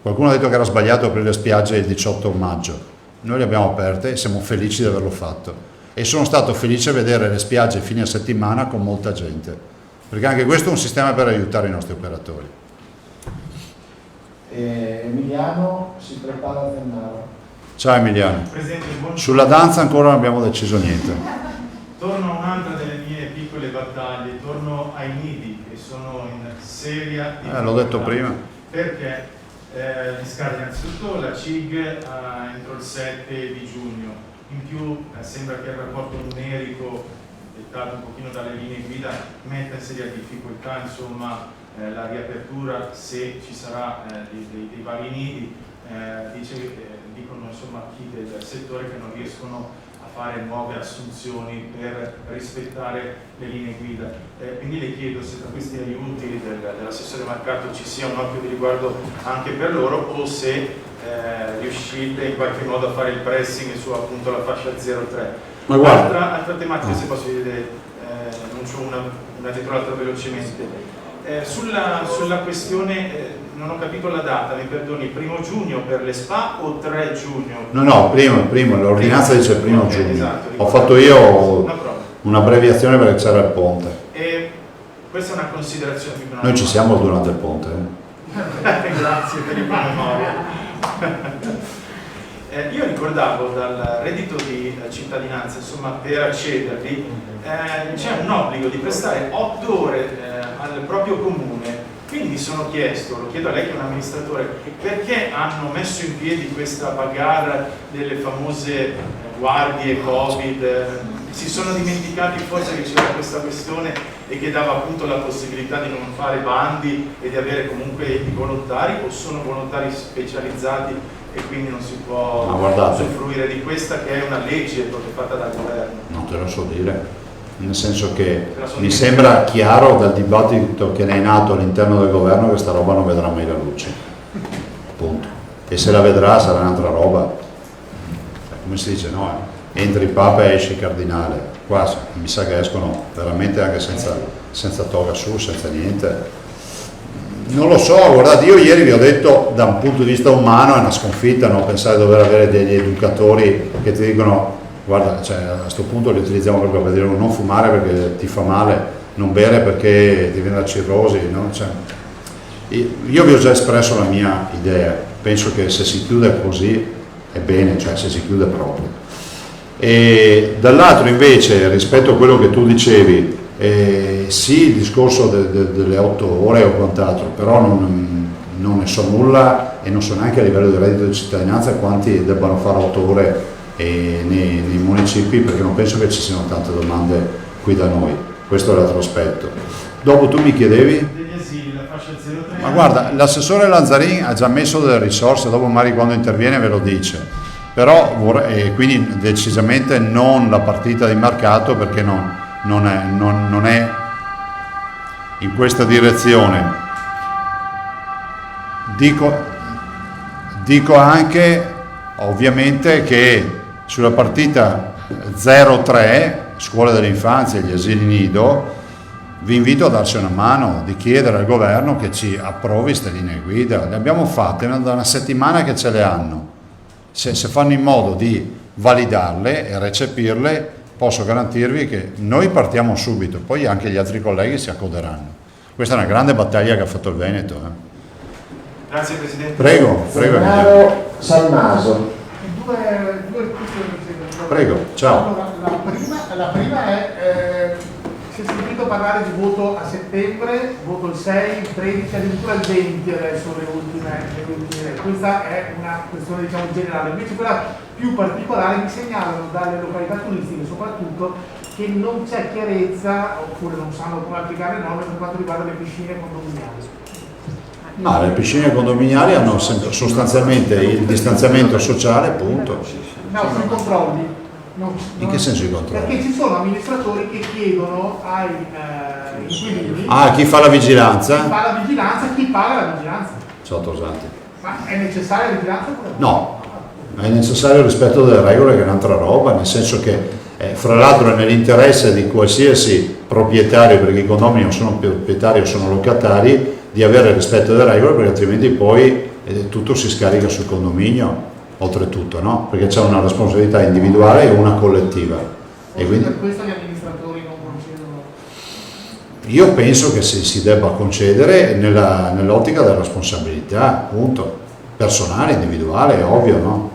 Speaker 1: Qualcuno ha detto che era sbagliato aprire le spiagge il 18 maggio. Noi le abbiamo aperte e siamo felici di averlo fatto. E sono stato felice a vedere le spiagge fine settimana con molta gente, perché anche questo è un sistema per aiutare i nostri operatori.
Speaker 2: Emiliano si prepara a Zennaro.
Speaker 1: Ciao Emiliano.
Speaker 6: Presidente,
Speaker 1: Sulla danza ancora non abbiamo deciso niente.
Speaker 6: torno a un'altra delle mie piccole battaglie, torno ai nidi che sono in seria difficoltà.
Speaker 1: L'ho detto prima.
Speaker 6: Perché mi scade innanzitutto la CIG entro il 7 di giugno, in più sembra che il rapporto numerico dettato un pochino dalle linee guida metta in seria difficoltà insomma la riapertura, se ci sarà dei vari nidi. Dicono insomma chi del settore che non riescono a fare nuove assunzioni per rispettare le linee guida. Quindi le chiedo se tra questi aiuti dell'assessore Marcato ci sia un occhio di riguardo anche per loro, o se riuscite in qualche modo a fare il pressing su appunto la fascia 03.
Speaker 1: Ma guarda,
Speaker 6: altra tematica, se posso dire, annuncio una dietro l'altra velocemente. Sulla questione, non ho capito la data, mi perdoni, 1 giugno per le spa o 3 giugno?
Speaker 1: No, primo, l'ordinanza dice 1 giugno.
Speaker 6: Esatto,
Speaker 1: Ho fatto io un'abbreviazione perché c'era il ponte.
Speaker 6: E questa è una considerazione.
Speaker 1: Noi ci siamo durante il ponte.
Speaker 6: Grazie per il promemoria. Io ricordavo dal reddito di cittadinanza, insomma, per accedervi c'è un obbligo di prestare 8 ore al proprio comune. Quindi mi sono chiesto, lo chiedo a lei che è un amministratore, perché hanno messo in piedi questa bagarre delle famose guardie Covid? Si sono dimenticati forse che c'era questa questione e che dava appunto la possibilità di non fare bandi e di avere comunque i volontari, o sono volontari specializzati e quindi non si può usufruire di questa che è una legge proprio fatta dal governo? Non
Speaker 1: te lo so dire, nel senso che mi sembra chiaro dal dibattito che ne è nato all'interno del governo che questa roba non vedrà mai la luce, punto. E se la vedrà sarà un'altra roba, come si dice, no? Entri il Papa e esce il Cardinale. Qua mi sa che escono veramente anche senza toga su, senza niente. Non lo so, guardate, io ieri vi ho detto, da un punto di vista umano è una sconfitta, non pensare di dover avere degli educatori che ti dicono: guarda, cioè, a questo punto li utilizziamo proprio per dire non fumare perché ti fa male, non bere perché ti viene la cirrosi, no? Cioè, io vi ho già espresso la mia idea, penso che se si chiude così è bene, cioè se si chiude proprio. E dall'altro invece, rispetto a quello che tu dicevi, sì, il discorso delle 8 ore o quant'altro, però non non ne so nulla e non so neanche a livello di reddito di cittadinanza quanti debbano fare 8 ore nei municipi, perché non penso che ci siano tante domande qui da noi. Questo è l'altro aspetto. Dopo tu mi chiedevi?
Speaker 6: Degli asili, la fascia 03.
Speaker 1: Ma guarda, l'assessore Lanzarin ha già messo delle risorse, dopo magari quando interviene ve lo dice, però quindi decisamente non la partita di mercato, perché non è in questa direzione. Dico anche ovviamente che sulla partita 03, scuola dell'infanzia e gli asili nido, vi invito a darci una mano, di chiedere al governo che ci approvi queste linee guida. Le abbiamo fatte da una settimana che ce le hanno. Se fanno in modo di validarle e recepirle, posso garantirvi che noi partiamo subito, poi anche gli altri colleghi si accoderanno. Questa è una grande battaglia che ha fatto il Veneto.
Speaker 6: Grazie Presidente.
Speaker 1: Prego.
Speaker 2: Senaro Salmaso.
Speaker 7: Due questioni.
Speaker 1: Prego, ciao.
Speaker 7: Allora, la prima è, si è sentito parlare di voto a settembre, voto il 6, il 13, addirittura il 20 adesso le ultime. Questa è una questione diciamo generale, invece quella più particolare mi segnalano dalle località turistiche soprattutto che non c'è chiarezza oppure non sanno come applicare le norme per quanto riguarda le piscine condominiali.
Speaker 1: Ma le piscine condominiali hanno sostanzialmente il distanziamento sociale, punto.
Speaker 7: No, sui controlli.
Speaker 1: In che senso i controlli?
Speaker 7: Perché ci sono amministratori che chiedono ai inquilini
Speaker 1: Chi fa la vigilanza?
Speaker 7: chi fa la vigilanza, chi paga la vigilanza.
Speaker 1: Sottosati.
Speaker 7: Ma è necessaria la vigilanza oppure
Speaker 1: No, è necessario il rispetto delle regole, che è un'altra roba, nel senso che fra l'altro è nell'interesse di qualsiasi proprietario, perché i condomini non sono proprietari o sono locatari, di avere il rispetto delle regole, perché altrimenti poi tutto si scarica sul condominio, oltretutto, no? Perché c'è una responsabilità individuale e una collettiva. E quindi
Speaker 7: per questo gli amministratori non concedono.
Speaker 1: io penso che si debba concedere nell'ottica della responsabilità, appunto, personale, individuale, è ovvio, no?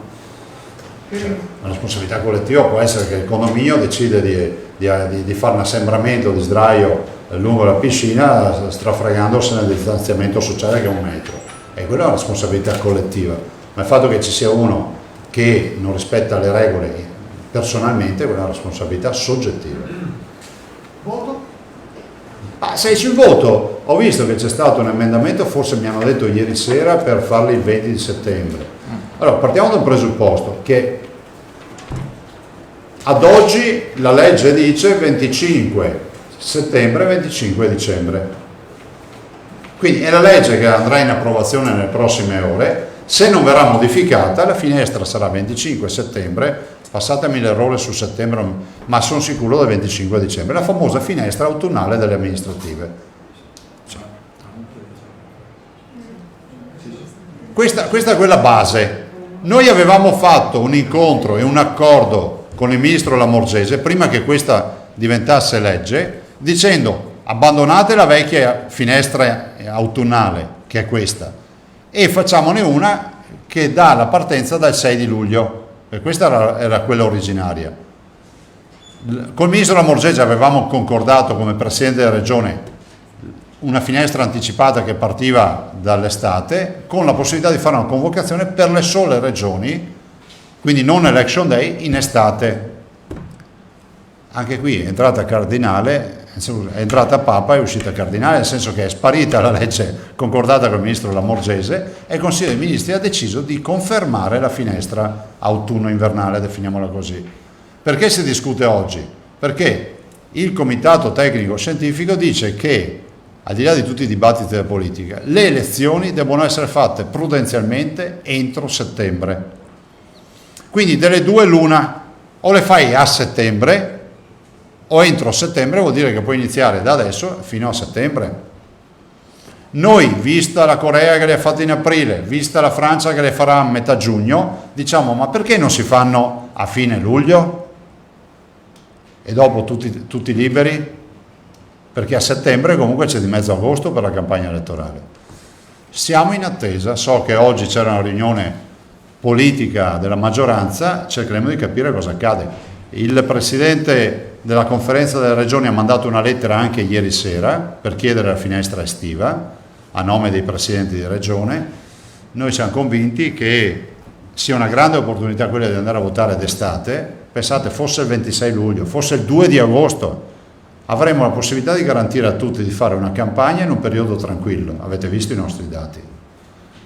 Speaker 1: La responsabilità collettiva può essere che il condominio decide di fare un assembramento di sdraio lungo la piscina, strafregandosene del distanziamento sociale che è 1 metro, e quella è una responsabilità collettiva. Ma il fatto che ci sia uno che non rispetta le regole personalmente, quella è una responsabilità soggettiva.
Speaker 7: Voto?
Speaker 1: Sei sul voto, ho visto che c'è stato un emendamento, forse mi hanno detto ieri sera, per farli il 20 di settembre. Allora, partiamo dal presupposto che ad oggi la legge dice 25 settembre, 25 dicembre. Quindi è la legge che andrà in approvazione nelle prossime ore. Se non verrà modificata, la finestra sarà 25 settembre, passatemi l'errore su settembre, ma sono sicuro del 25 dicembre, la famosa finestra autunnale delle amministrative. Questa è quella base. Noi avevamo fatto un incontro e un accordo con il ministro Lamorgese, prima che questa diventasse legge, dicendo abbandonate la vecchia finestra autunnale, che è questa, e facciamone una che dà la partenza dal 6 di luglio, e questa era quella originaria. Col ministro Lamorgese avevamo concordato come Presidente della Regione una finestra anticipata che partiva dall'estate, con la possibilità di fare una convocazione per le sole regioni, quindi non election day, in estate. Anche qui è entrata cardinale, è entrata Papa e è uscita cardinale, nel senso che è sparita la legge concordata con il ministro Lamorgese e il Consiglio dei Ministri ha deciso di confermare la finestra autunno-invernale, definiamola così. Perché si discute oggi? Perché il Comitato Tecnico Scientifico dice che, al di là di tutti i dibattiti della politica, le elezioni devono essere fatte prudenzialmente entro settembre. Quindi delle due l'una, o le fai a settembre o entro settembre, vuol dire che puoi iniziare da adesso fino a settembre. Noi, vista la Corea che le ha fatte in aprile, vista la Francia che le farà a metà giugno, diciamo ma perché non si fanno a fine luglio? E dopo tutti liberi? Perché a settembre comunque c'è di mezzo agosto per la campagna elettorale. Siamo in attesa, so che oggi c'era una riunione politica della maggioranza, cercheremo di capire cosa accade. Il Presidente della Conferenza delle Regioni ha mandato una lettera anche ieri sera per chiedere la finestra estiva, a nome dei presidenti di regione. Noi siamo convinti che sia una grande opportunità quella di andare a votare d'estate. Pensate, fosse il 26 luglio, fosse il 2 di agosto, avremo la possibilità di garantire a tutti di fare una campagna in un periodo tranquillo, avete visto i nostri dati,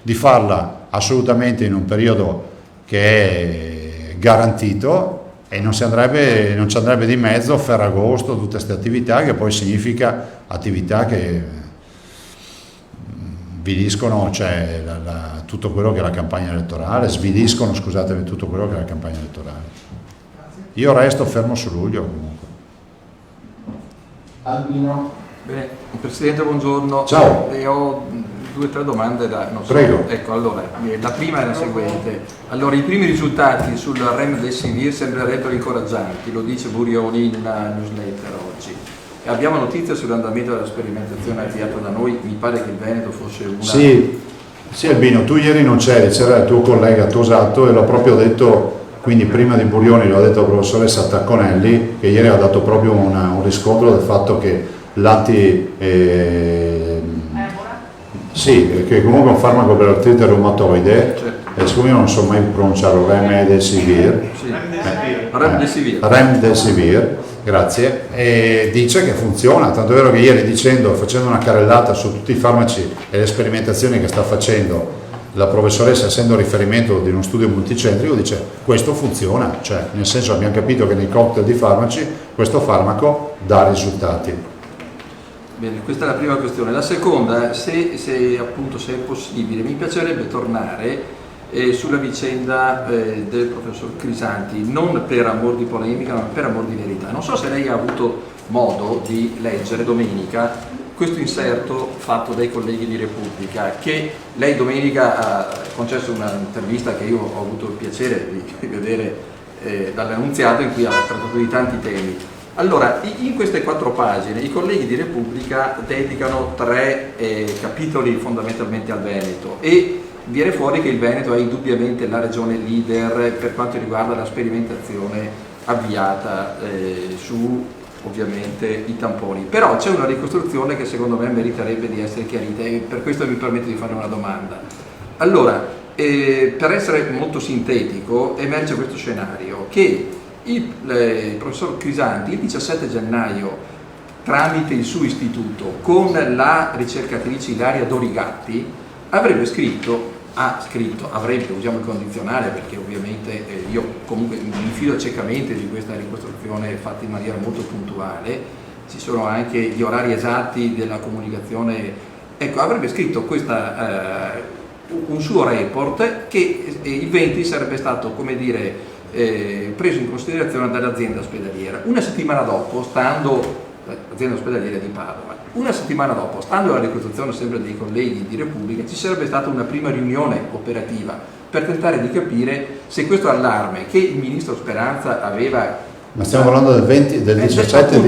Speaker 1: di farla assolutamente in un periodo che è garantito e non ci andrebbe di mezzo Ferragosto, tutte queste attività che poi significa attività che sviliscono, cioè tutto quello che è la campagna elettorale, sviliscono, scusatemi, tutto quello che è la campagna elettorale. Io resto fermo su luglio comunque.
Speaker 2: Albino.
Speaker 8: Bene, Presidente, buongiorno.
Speaker 1: Ciao.
Speaker 8: Ho 2 o 3 domande non so.
Speaker 1: Prego.
Speaker 8: Ecco, allora, la prima è la seguente. Allora, i primi risultati sul REM del Sivir sembrerebbero incoraggianti, lo dice Burioni in una newsletter oggi. E abbiamo notizie sull'andamento della sperimentazione avviata da noi, mi pare che il Veneto fosse una...
Speaker 1: Sì Albino, tu ieri non c'eri, c'era il tuo collega Tosato e l'ho proprio detto, quindi prima di Burioni l'ho detto alla professoressa Tacconelli, che ieri ha dato proprio un riscontro del fatto che sì, che comunque è un farmaco per l'artrite reumatoide, certo. Siccome io non so mai pronunciarlo, Remdesivir, Remdesivir, grazie, e dice che funziona, tanto è vero che ieri facendo una carrellata su tutti i farmaci e le sperimentazioni che sta facendo la professoressa, essendo riferimento di uno studio multicentrico, dice questo funziona, cioè nel senso abbiamo capito che nei cocktail di farmaci questo farmaco dà risultati.
Speaker 8: Bene, questa è la prima questione. La seconda, se è possibile, mi piacerebbe tornare sulla vicenda del professor Crisanti, non per amor di polemica ma per amor di verità. Non so se lei ha avuto modo di leggere domenica questo inserto fatto dai colleghi di Repubblica, che lei domenica ha concesso un'intervista che io ho avuto il piacere di vedere dall'Annunziato, in cui ha trattato di tanti temi. Allora, in queste 4 pagine i colleghi di Repubblica dedicano 3 capitoli fondamentalmente al Veneto e viene fuori che il Veneto è indubbiamente la regione leader per quanto riguarda la sperimentazione avviata su ovviamente i tamponi. Però c'è una ricostruzione che secondo me meriterebbe di essere chiarita e per questo mi permetto di fare una domanda. Allora, per essere molto sintetico, emerge questo scenario che il professor Crisanti il 17 gennaio tramite il suo istituto con la ricercatrice Ilaria Dorigatti avrebbe usiamo il condizionale perché ovviamente io comunque mi fido ciecamente di questa ricostruzione fatta in maniera molto puntuale, ci sono anche gli orari esatti della comunicazione, ecco, avrebbe scritto un suo report che il 20 sarebbe stato, come dire, preso in considerazione dall'azienda ospedaliera. Una settimana dopo, l'azienda ospedaliera di Padova, una settimana dopo, stando alla ricostruzione sempre dei colleghi di Repubblica, ci sarebbe stata una prima riunione operativa per tentare di capire se questo allarme che il ministro Speranza aveva...
Speaker 1: Ma stiamo parlando del 17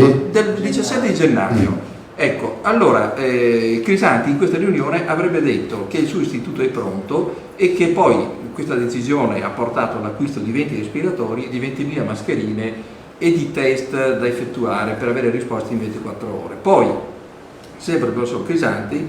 Speaker 8: di gennaio. Ecco, allora Crisanti in questa riunione avrebbe detto che il suo istituto è pronto e che poi questa decisione ha portato all'acquisto di 20 respiratori, di 20.000 mascherine e di test da effettuare per avere risposte in 24 ore. Poi, sempre il professor Crisanti,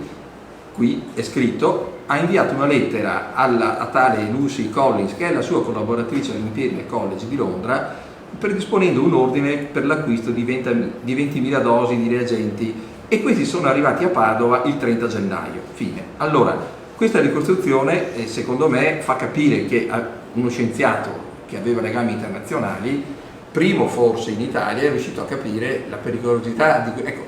Speaker 8: qui è scritto, ha inviato una lettera a tale Lucy Collins, che è la sua collaboratrice all'Imperial College di Londra, predisponendo un ordine per l'acquisto di 20.000 dosi di reagenti e questi sono arrivati a Padova il 30 gennaio. Fine. Allora, questa ricostruzione secondo me fa capire che uno scienziato che aveva legami internazionali, primo forse in Italia, è riuscito a capire la pericolosità di... Ecco,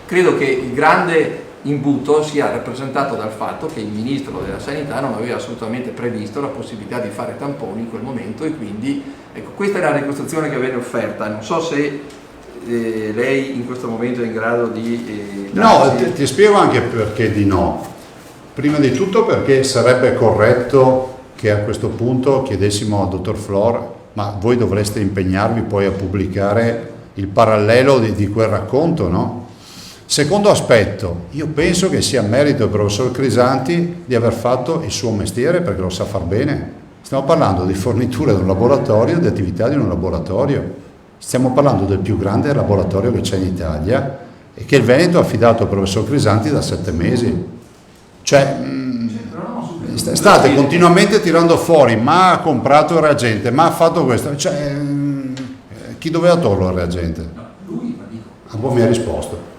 Speaker 8: credo che il grande imbuto sia rappresentato dal fatto che il Ministro della Sanità non aveva assolutamente previsto la possibilità di fare tamponi in quel momento e quindi ecco, questa è la ricostruzione che viene offerta. Non so se lei in questo momento è in grado di...
Speaker 1: No, ti spiego anche perché di no. Prima di tutto perché sarebbe corretto che a questo punto chiedessimo al dottor Flor, ma voi dovreste impegnarvi poi a pubblicare il parallelo di quel racconto, no? Secondo aspetto, io penso che sia merito del professor Crisanti di aver fatto il suo mestiere perché lo sa far bene. Stiamo parlando di forniture di un laboratorio, di attività di un laboratorio. Stiamo parlando del più grande laboratorio che c'è in Italia e che il Veneto ha affidato al professor Crisanti da 7 mesi. Cioè, state continuamente tirando fuori, ma ha comprato il reagente, ma ha fatto questo. Cioè, chi doveva toglierlo il reagente?
Speaker 8: No, lui, ma dico.
Speaker 1: Ah, poi mi ha risposto.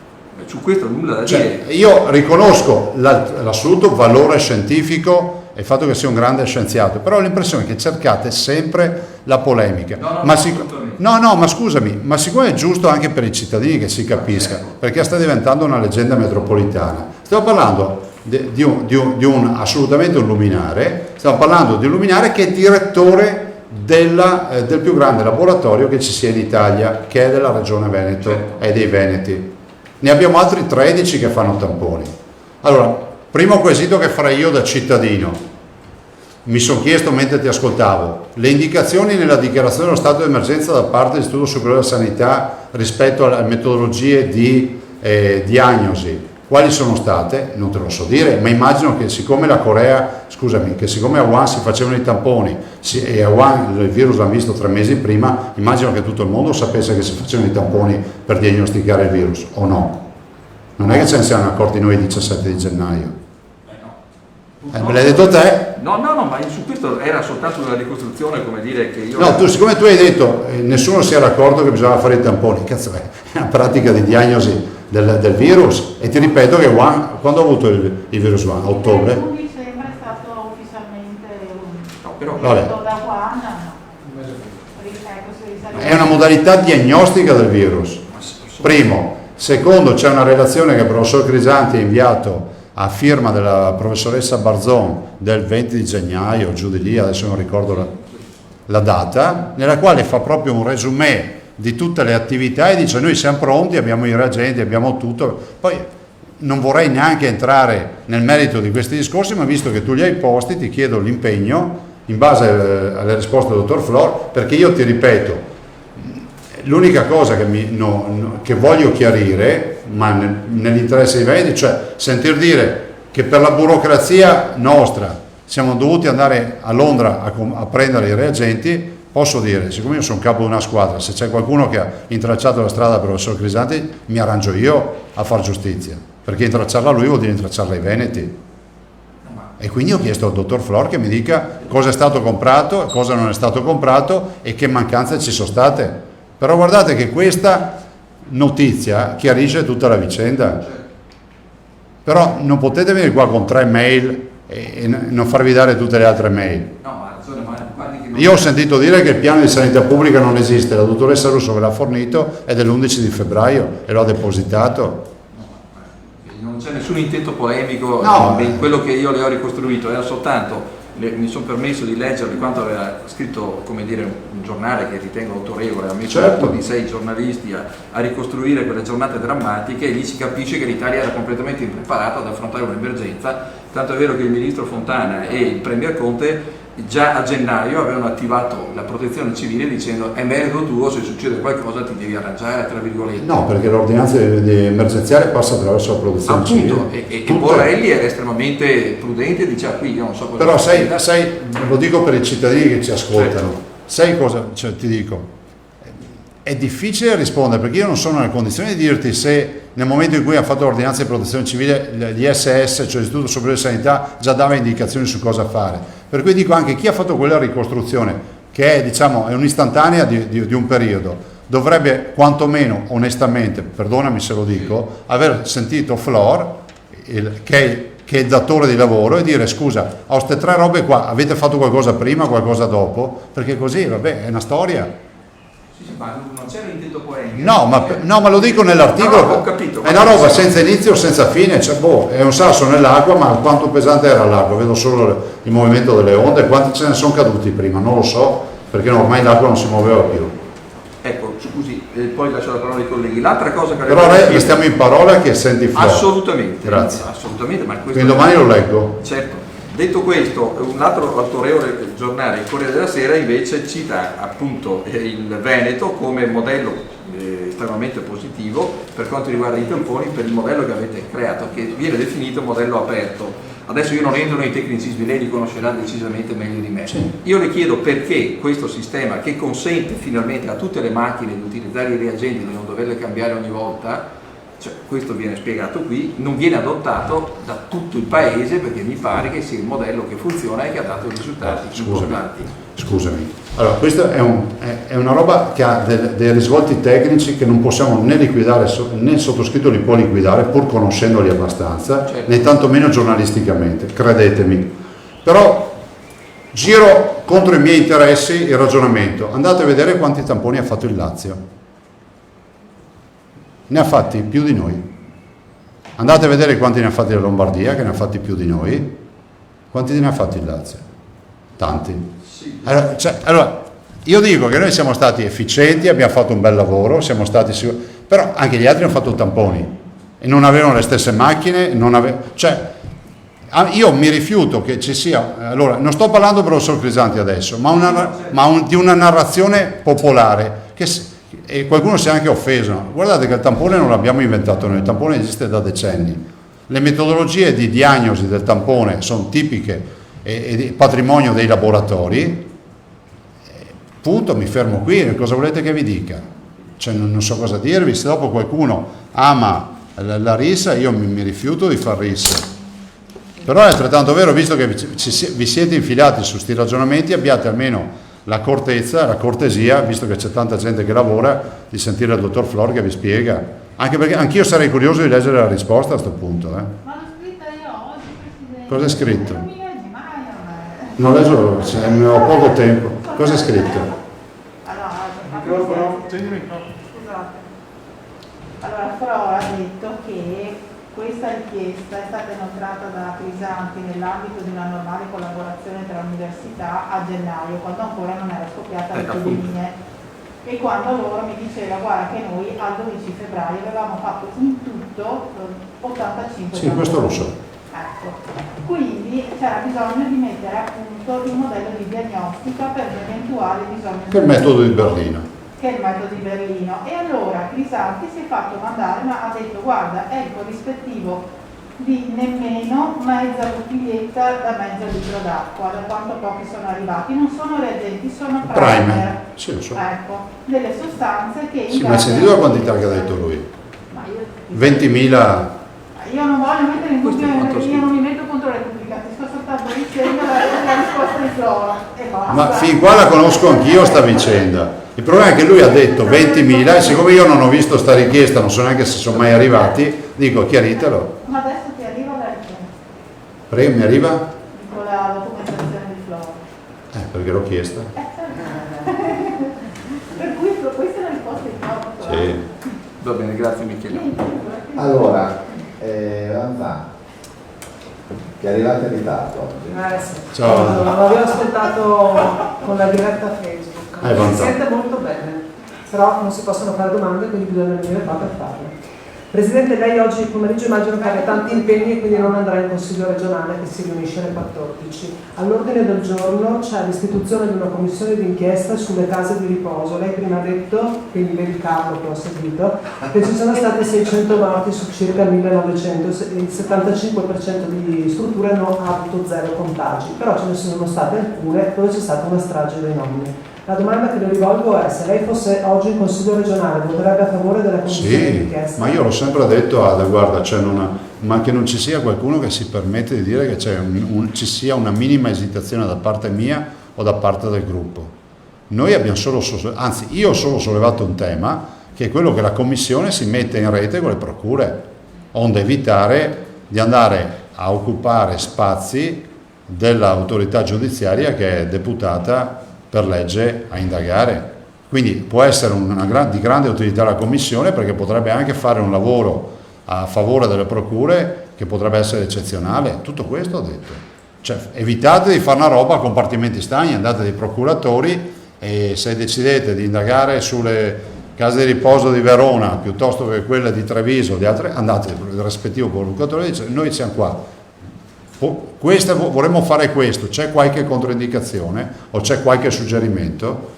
Speaker 8: Su questo nulla da
Speaker 1: Cioè,
Speaker 8: dire.
Speaker 1: io riconosco l'assoluto valore scientifico e il fatto che sia un grande scienziato, però ho l'impressione che cercate sempre la polemica. Ma scusami, ma siccome è giusto anche per i cittadini che si capisca, perché sta diventando una leggenda metropolitana, stiamo parlando di un assolutamente un luminare, stiamo parlando di un luminare che è direttore del più grande laboratorio che ci sia in Italia, che è della Regione Veneto e dei Veneti. Ne abbiamo altri 13 che fanno tamponi. Allora, primo quesito che farei io da cittadino, mi sono chiesto mentre ti ascoltavo, le indicazioni nella dichiarazione dello stato di emergenza da parte dell'Istituto Superiore della Sanità rispetto alle metodologie di diagnosi, quali sono state? Non te lo so dire, ma immagino che siccome la Corea, scusami, che siccome a Wuhan si facevano i tamponi e a Wuhan il virus l'hanno visto 3 mesi prima, immagino che tutto il mondo sapesse che si facevano i tamponi per diagnosticare il virus, o no? Non è che ce ne siamo accorti noi il 17 di gennaio. Me l'hai detto te?
Speaker 8: No, ma su questo era soltanto una ricostruzione, come dire che io...
Speaker 1: No, siccome tu hai detto nessuno si era accorto che bisognava fare i tamponi, cazzo è una pratica di diagnosi del virus, e ti ripeto che Wuhan, quando ha avuto il virus Wuhan? A ottobre?
Speaker 4: Il 1 dicembre è stato ufficialmente
Speaker 1: Vabbè.
Speaker 4: detto da Wuhan, no.
Speaker 1: È una modalità diagnostica del virus, primo. Secondo, c'è una relazione che il professor Crisanti ha inviato a firma della professoressa Barzon del 20 di gennaio, giù di lì, adesso non ricordo la data, nella quale fa proprio un resumé di tutte le attività e dice: noi siamo pronti, abbiamo i reagenti, abbiamo tutto. Poi non vorrei neanche entrare nel merito di questi discorsi, ma visto che tu li hai posti, ti chiedo l'impegno in base alle risposte del dottor Flor, perché io ti ripeto, l'unica cosa che voglio chiarire, ma nell'interesse dei Veneti, cioè sentir dire che per la burocrazia nostra siamo dovuti andare a Londra a prendere i reagenti, posso dire, siccome io sono capo di una squadra, se c'è qualcuno che ha intracciato la strada per il professor Crisanti, mi arrangio io a far giustizia, perché intracciarla lui vuol dire intracciarla ai Veneti. E quindi ho chiesto al dottor Flor che mi dica cosa è stato comprato, cosa non è stato comprato e che mancanze ci sono state. Però guardate che questa notizia chiarisce tutta la vicenda. Però non potete venire qua con 3 mail e non farvi dare tutte le altre mail.
Speaker 8: No, ma guardi che non...
Speaker 1: Io ho sentito dire che il piano di sanità pubblica non esiste, la dottoressa Russo ve l'ha fornito, è dell'11 di febbraio e l'ho depositato.
Speaker 8: Non c'è nessun intento polemico
Speaker 1: No.
Speaker 8: in quello che io le ho ricostruito, era soltanto, mi sono permesso di leggervi quanto aveva scritto, come dire, un giornale che ritengo autorevole, ha messo
Speaker 1: Certo.
Speaker 8: di 6 giornalisti a ricostruire quelle giornate drammatiche, e lì si capisce che l'Italia era completamente impreparata ad affrontare un'emergenza, tanto è vero che il ministro Fontana e il premier Conte già a gennaio avevano attivato la protezione civile dicendo: è merito tuo, se succede qualcosa ti devi arrangiare, tra virgolette.
Speaker 1: No, perché l'ordinanza emergenziale passa attraverso la protezione
Speaker 8: Appunto,
Speaker 1: civile.
Speaker 8: e Borrelli era estremamente prudente e diceva: qui io non so cosa...
Speaker 1: Però sai, lo dico per i cittadini che ci ascoltano,
Speaker 8: Certo.
Speaker 1: sai cosa, cioè, ti dico, è difficile rispondere perché io non sono nelle condizioni di dirti se nel momento in cui hanno fatto l'ordinanza di protezione civile l'ISS, cioè l'Istituto Superiore di Sanità, già dava indicazioni su cosa fare. Per cui dico anche chi ha fatto quella ricostruzione, che è, diciamo, è un'istantanea di un periodo, dovrebbe quantomeno onestamente, perdonami se lo dico, aver sentito Flor, che è il datore di lavoro, e dire: scusa, ho queste 3 robe qua, avete fatto qualcosa prima, qualcosa dopo? Perché così, vabbè, è una storia.
Speaker 8: Sì, ma non c'era intento polemico.
Speaker 1: No, ma lo dico nell'articolo.
Speaker 8: No, ho capito.
Speaker 1: È una roba senza inizio o senza fine, cioè, è un sasso nell'acqua, ma quanto pesante era l'acqua? Vedo solo il movimento delle onde, quanti ce ne sono caduti prima? Non lo so, perché ormai l'acqua non si muoveva più.
Speaker 8: Ecco, scusi, poi lascio la parola ai colleghi. L'altra cosa che...
Speaker 1: Però restiamo in parola che senti fuori.
Speaker 8: Assolutamente.
Speaker 1: Grazie.
Speaker 8: Assolutamente, ma questo...
Speaker 1: Quindi domani lo leggo.
Speaker 8: Certo. Detto questo, un altro autorevole giornale, il Corriere della Sera, invece cita appunto il Veneto come modello estremamente positivo per quanto riguarda i tamponi, per il modello che avete creato, che viene definito modello aperto. Adesso io non entro nei tecnicismi, lei li conoscerà decisamente meglio di me.
Speaker 1: Sì.
Speaker 8: Io le chiedo perché questo sistema, che consente finalmente a tutte le macchine di utilizzare i reagenti, di non doverle cambiare ogni volta, Cioè, questo viene spiegato qui, non viene adottato da tutto il paese perché mi pare che sia il modello che funziona e che ha dato risultati importanti.
Speaker 1: Scusami, allora questa è una roba che ha dei risvolti tecnici che non possiamo né liquidare, né il sottoscritto li può liquidare pur conoscendoli abbastanza,
Speaker 8: certo,
Speaker 1: né tantomeno giornalisticamente, credetemi. Però giro contro i miei interessi il ragionamento. Andate a vedere quanti tamponi ha fatto il Lazio. Ne ha fatti più di noi. Andate a vedere quanti ne ha fatti la Lombardia, che ne ha fatti più di noi. Quanti ne ha fatti il Lazio? Tanti. Allora, io dico che noi siamo stati efficienti, abbiamo fatto un bel lavoro, siamo stati sicuri, però anche gli altri hanno fatto tamponi e non avevano le stesse macchine, io mi rifiuto che ci sia, allora non sto parlando per professor Crisanti adesso, di una narrazione popolare e qualcuno si è anche offeso. Guardate che il tampone non l'abbiamo inventato noi, il tampone esiste da decenni. Le metodologie di diagnosi del tampone sono tipiche e di patrimonio dei laboratori. Punto, mi fermo qui, cosa volete che vi dica? Cioè, non so cosa dirvi, se dopo qualcuno ama la rissa, io mi rifiuto di far rissa. Però è altrettanto vero, visto che vi siete infilati su questi ragionamenti, abbiate almeno la cortesia, visto che c'è tanta gente che lavora, di sentire il dottor Flor che vi spiega, anche perché anch'io sarei curioso di leggere la risposta a questo punto.
Speaker 4: Ma l'ho scritta io oggi, Presidente.
Speaker 1: Cosa è scritto?
Speaker 4: Non mi leggi mai a me.
Speaker 1: Non leggo, ho poco tempo. Cosa è scritto?
Speaker 4: Allora, scusate. Allora, Flora ha detto che questa richiesta è stata inoltrata da Crisanti nell'ambito di una normale collaborazione tra università a gennaio, quando ancora non era scoppiata l'epidemia, e quando loro mi diceva guarda che noi al 12 febbraio avevamo fatto in tutto 85.
Speaker 1: Sì, questo lo so.
Speaker 4: Ecco, quindi c'era bisogno di mettere a punto il modello di diagnostica per l'eventuale bisogno
Speaker 1: Che è il metodo di Berlino.
Speaker 4: Che è il metodo di Berlino. E allora Crisanti si è fatto mandare, ma ha detto guarda è il corrispettivo di nemmeno mezza bottiglietta da mezzo litro d'acqua, da quanto pochi sono arrivati. Non sono reagenti, sono primer.
Speaker 1: Sì, lo so.
Speaker 4: Ecco, delle sostanze che
Speaker 1: Sì, ma hai sentito la quantità che ha detto lui?
Speaker 4: Ma io
Speaker 1: 20.000.
Speaker 4: Io non voglio mettere in dubbio, io non mi metto contro le pubblicate, sto soltanto dicendo la risposta di Flora e basta.
Speaker 1: Ma fin qua la conosco anch'io sta vicenda. Il problema è che lui ha detto 20.000 e siccome io non ho visto sta richiesta, non so neanche se sono mai arrivati, dico chiaritelo.
Speaker 4: Ma adesso ti arriva la richiesta?
Speaker 1: Prego, mi arriva?
Speaker 4: Dico la documentazione di Flora.
Speaker 1: Perché l'ho chiesta.
Speaker 4: Per cui questa è la risposta di Flora.
Speaker 1: Sì.
Speaker 8: Va bene, grazie Michele.
Speaker 2: Allora, Anzà, che è arrivato in ritardo oggi.
Speaker 9: Sì.
Speaker 1: Ciao.
Speaker 9: L'avevo ascoltato con la diretta Facebook. Si
Speaker 1: Vanzà.
Speaker 9: sente molto bene, però non si possono fare domande, quindi bisogna venire qua per farle. Presidente, lei oggi pomeriggio immagino che abbia tanti impegni e quindi non andrà in Consiglio regionale che si riunisce alle 14. All'ordine del giorno c'è l'istituzione di una commissione d'inchiesta sulle case di riposo. Lei prima ha detto, quindi vedi Carlo che ho seguito, che ci sono state 600 morti su circa 1900, il 75% di strutture non ha avuto 0 contagi, però ce ne sono state alcune dove c'è stata una strage dei nonni. La domanda che le rivolgo è se lei fosse oggi in Consiglio regionale voterebbe a favore della commissione d'inchiesta?
Speaker 1: Ma io l'ho sempre detto, guarda, cioè ma che non ci sia qualcuno che si permette di dire che ci sia una minima esitazione da parte mia o da parte del gruppo. Noi abbiamo io ho solo sollevato un tema, che è quello che la Commissione si mette in rete con le procure, onde evitare di andare a occupare spazi dell'autorità giudiziaria che è deputata per legge a indagare. Quindi può essere di grande utilità la Commissione, perché potrebbe anche fare un lavoro a favore delle procure che potrebbe essere eccezionale. Tutto questo ho detto. Cioè, evitate di fare una roba a compartimenti stagni, andate dai procuratori e se decidete di indagare sulle case di riposo di Verona piuttosto che quelle di Treviso o di altre, andate dal rispettivo procuratore e dite noi siamo qua. Vorremmo fare questo, c'è qualche controindicazione o c'è qualche suggerimento?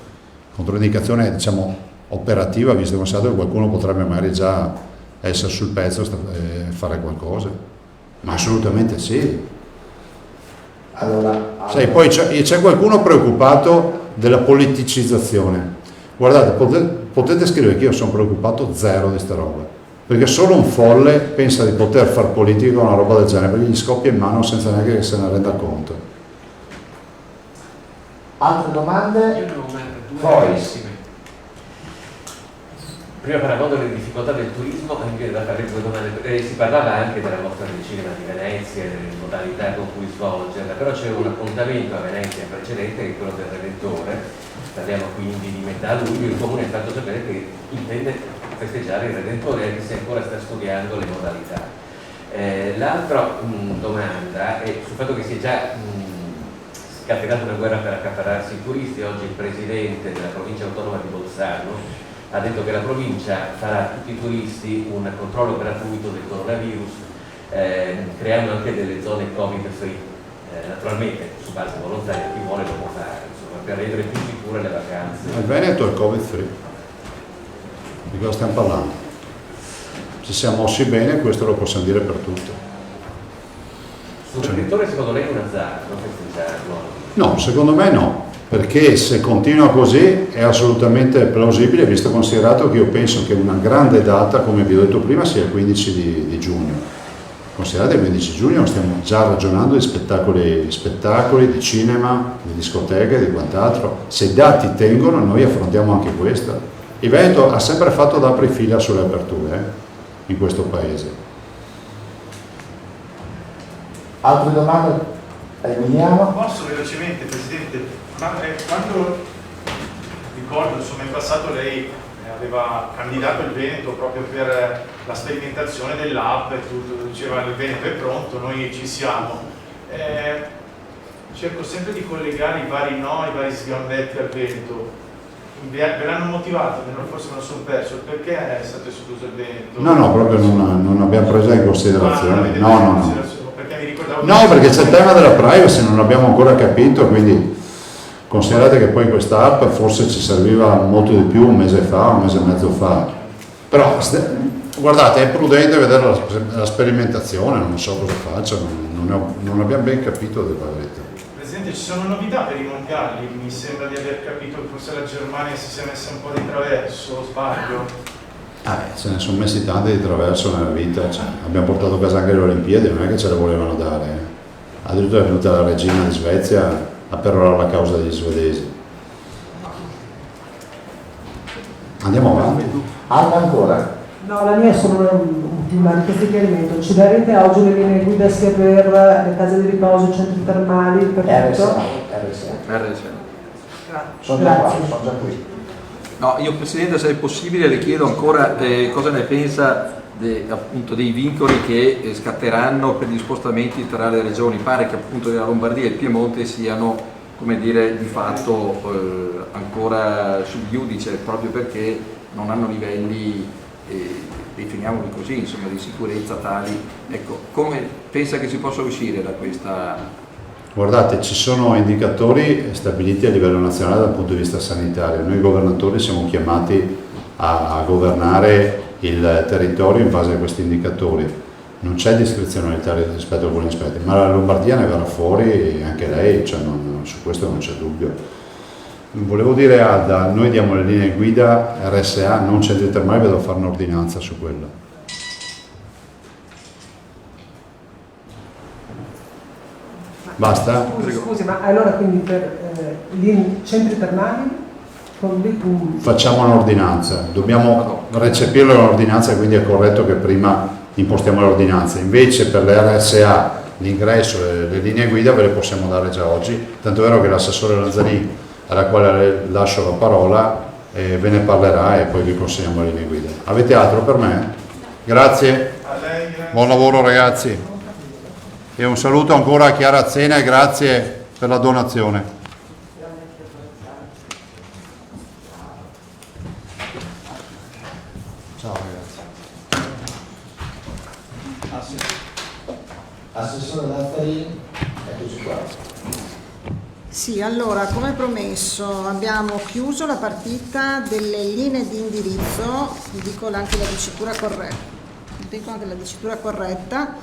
Speaker 1: Controindicazione diciamo operativa, visto che considerato che qualcuno potrebbe magari già essere sul pezzo e fare qualcosa, ma assolutamente sì.
Speaker 2: Allora,
Speaker 1: Sai, poi c'è qualcuno preoccupato della politicizzazione. Guardate, potete scrivere che io sono preoccupato zero di sta roba. perché solo un folle pensa di poter far politica con una roba del genere, perché gli scoppia in mano senza neanche che se ne renda conto.
Speaker 2: Altre domande?
Speaker 5: Io ne ho due
Speaker 2: Poi.
Speaker 5: brevissime. Prima parlando delle difficoltà del turismo, mi viene da fare due domande. Si parlava anche della mostra del cinema di Venezia e delle modalità con cui svolgerla, però c'è un appuntamento a Venezia precedente che è quello del Redentore. Parliamo quindi di metà luglio. Il Comune ha fatto sapere che intende festeggiare il Redentore, anche se ancora sta studiando le modalità. L'altra domanda è sul fatto che si è già scatenata una guerra per accaparrarsi i turisti. Oggi il presidente della provincia autonoma di Bolzano ha detto che la provincia farà a tutti i turisti un controllo gratuito del coronavirus, creando anche delle zone Covid free, naturalmente su base volontaria, chi vuole lo può fare, insomma, per rendere più sicure le vacanze.
Speaker 1: Il Veneto è Covid free, di cosa stiamo parlando? Se siamo mossi bene, questo lo possiamo dire per tutto.
Speaker 5: Sul Redentore secondo lei è un azzardo festeggiarlo?
Speaker 1: No, secondo me no, perché se continua così è assolutamente plausibile, visto considerato che io penso che una grande data, come vi ho detto prima, sia il 15 di giugno. Considerate il 15 giugno stiamo già ragionando di spettacoli, di cinema, di discoteche, di quant'altro. Se i dati tengono noi affrontiamo anche questo. Il Veneto ha sempre fatto da aprifila sulle aperture in questo paese.
Speaker 2: Altre domande? Emiliano?
Speaker 6: Posso velocemente, Presidente? Ma quando ricordo, insomma, in passato lei aveva candidato il Veneto proprio per la sperimentazione dell'app e tutto, diceva il Veneto è pronto, noi ci siamo. Cerco sempre di collegare i vari no, i vari sgambetti al Veneto. Ve l'hanno motivato, forse me lo sono perso, perché è stato escluso il Veneto?
Speaker 1: No, proprio non abbiamo preso in considerazione. No.
Speaker 6: Perché mi ricordavo...
Speaker 1: No, perché c'è il tema della privacy, non l'abbiamo ancora capito, quindi considerate che poi in questa app forse ci serviva molto di più un mese e mezzo fa. Però guardate, è prudente vedere la sperimentazione, non so cosa faccia, non abbiamo ben capito della verità.
Speaker 6: Presidente, ci sono novità per i mondiali? Mi sembra di aver capito che forse la Germania si sia messa un po' di traverso, sbaglio?
Speaker 1: Se ne sono messi tanti di traverso nella vita, cioè, abbiamo portato a casa anche le Olimpiadi, non è che ce le volevano dare. Addirittura è venuta la regina di Svezia a perorare la causa degli svedesi. Andiamo avanti.
Speaker 2: Anna ancora?
Speaker 9: No, la mia è solo una richiesta di chiarimento. Ci darete oggi le linee guida sia per le case di riposo, i centri termali, per tutto?
Speaker 2: RSA. Sono già qua, sono già qui.
Speaker 8: No, io Presidente, se è possibile le chiedo ancora cosa ne pensa appunto dei vincoli che scatteranno per gli spostamenti tra le regioni. Pare che appunto la Lombardia e il Piemonte siano, come dire, di fatto ancora sul giudice, proprio perché non hanno livelli, definiamoli così, insomma, di sicurezza tali. Ecco, come pensa che si possa uscire da questa...
Speaker 1: Guardate, ci sono indicatori stabiliti a livello nazionale dal punto di vista sanitario. Noi governatori siamo chiamati a governare il territorio in base a questi indicatori. Non c'è discrezionalità rispetto a alcuni aspetti, ma la Lombardia ne verrà fuori anche lei, cioè su questo non c'è dubbio. Volevo dire Alda, noi diamo le linee guida RSA, non centri termali, devo fare un'ordinanza su quello. Basta?
Speaker 9: Scusi, ma allora quindi per gli centri termali?
Speaker 1: Facciamo un'ordinanza, dobbiamo recepirlo in un'ordinanza, quindi è corretto che prima impostiamo l'ordinanza. Invece per le RSA l'ingresso e le linee guida ve le possiamo dare già oggi, tanto è vero che l'assessore Lanzarini, alla quale lascio la parola, ve ne parlerà e poi vi consegniamo le linee guida. Avete altro per me? Grazie.
Speaker 6: A lei, grazie.
Speaker 1: Buon lavoro ragazzi. E un saluto ancora a Chiara Zena e grazie per la donazione.
Speaker 2: Ciao ragazzi. Assessore Lanzarini, eccoci qua.
Speaker 10: Sì, allora, come promesso, abbiamo chiuso la partita delle linee di indirizzo, dico anche la dicitura corretta,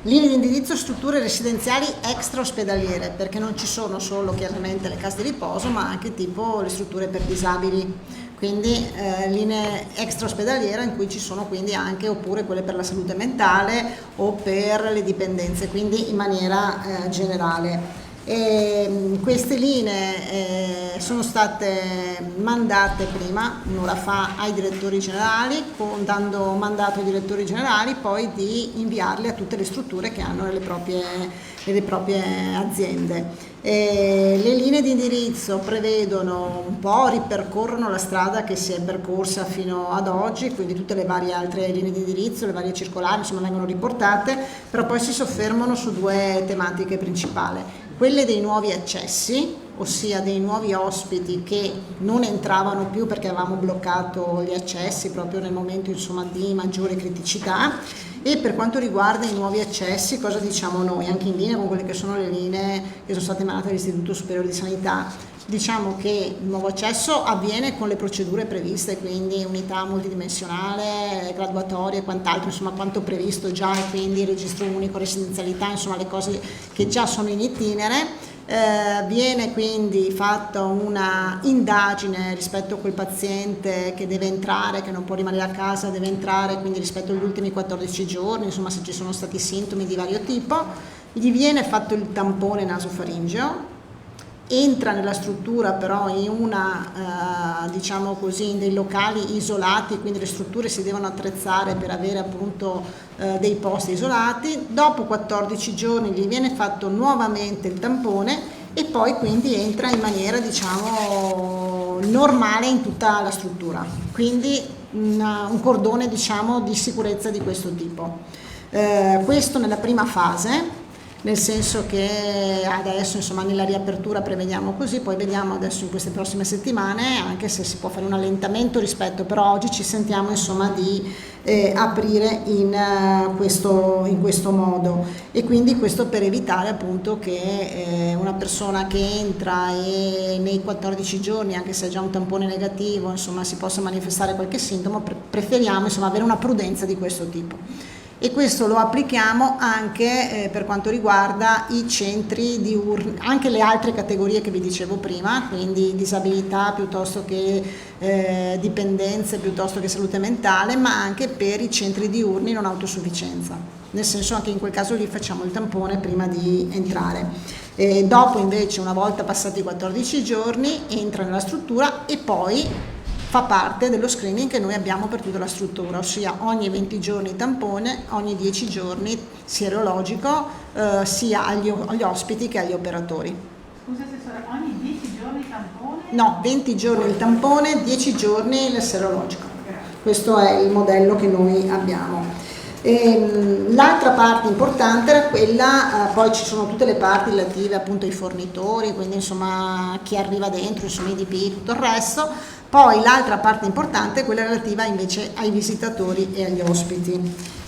Speaker 10: linee di indirizzo strutture residenziali extra ospedaliere, perché non ci sono solo chiaramente le case di riposo, ma anche tipo le strutture per disabili. quindi linee extra ospedaliere in cui ci sono quindi anche, oppure quelle per la salute mentale o per le dipendenze, quindi in maniera generale. Queste linee sono state mandate prima, un'ora fa, ai direttori generali, dando mandato ai direttori generali poi di inviarle a tutte le strutture che hanno nelle proprie aziende. Le linee di indirizzo prevedono un po', ripercorrono la strada che si è percorsa fino ad oggi, quindi tutte le varie altre linee di indirizzo, le varie circolari, insomma, vengono riportate, però poi si soffermano su due tematiche principali. Quelle dei nuovi accessi, ossia dei nuovi ospiti che non entravano più perché avevamo bloccato gli accessi proprio nel momento, insomma, di maggiore criticità. E per quanto riguarda i nuovi accessi, cosa diciamo noi? Anche in linea con quelle che sono le linee che sono state emanate dall'Istituto Superiore di Sanità. Diciamo che il nuovo accesso avviene con le procedure previste, quindi unità multidimensionale, graduatorie e quant'altro, insomma quanto previsto già, e quindi registro unico, residenzialità, insomma le cose che già sono in itinere. Viene quindi fatta una indagine rispetto a quel paziente che deve entrare, che non può rimanere a casa, deve entrare, quindi rispetto agli ultimi 14 giorni, insomma se ci sono stati sintomi di vario tipo. Gli viene fatto il tampone nasofaringeo, entra nella struttura però in una, diciamo così, in dei locali isolati, quindi le strutture si devono attrezzare per avere appunto dei posti isolati. Dopo 14 giorni gli viene fatto nuovamente il tampone e poi quindi entra in maniera, diciamo, normale in tutta la struttura, quindi un cordone, diciamo, di sicurezza di questo tipo. Questo nella prima fase, nel senso che adesso, insomma, nella riapertura prevediamo così, poi vediamo adesso in queste prossime settimane anche se si può fare un allentamento rispetto, però oggi ci sentiamo, insomma, di aprire in questo modo, e quindi questo per evitare appunto che una persona che entra e nei 14 giorni, anche se è già un tampone negativo, insomma, si possa manifestare qualche sintomo. Preferiamo, insomma, avere una prudenza di questo tipo. E questo lo applichiamo anche per quanto riguarda i centri diurni, anche le altre categorie che vi dicevo prima, quindi disabilità piuttosto che dipendenze, piuttosto che salute mentale, ma anche per i centri diurni non autosufficienza. Nel senso, anche in quel caso lì facciamo il tampone prima di entrare. Dopo invece, una volta passati i 14 giorni, entra nella struttura e poi fa parte dello screening che noi abbiamo per tutta la struttura, ossia ogni 20 giorni tampone, ogni 10 giorni sierologico, sia agli ospiti che agli operatori.
Speaker 4: Scusa Assessore, ogni 10 giorni tampone?
Speaker 10: No, 20 giorni il tampone, 10 giorni il serologico. Questo è il modello che noi abbiamo. L'altra parte importante era quella, poi ci sono tutte le parti relative appunto ai fornitori, quindi insomma chi arriva dentro, insomma i DP, tutto il resto. Poi l'altra parte importante è quella relativa invece ai visitatori e agli ospiti,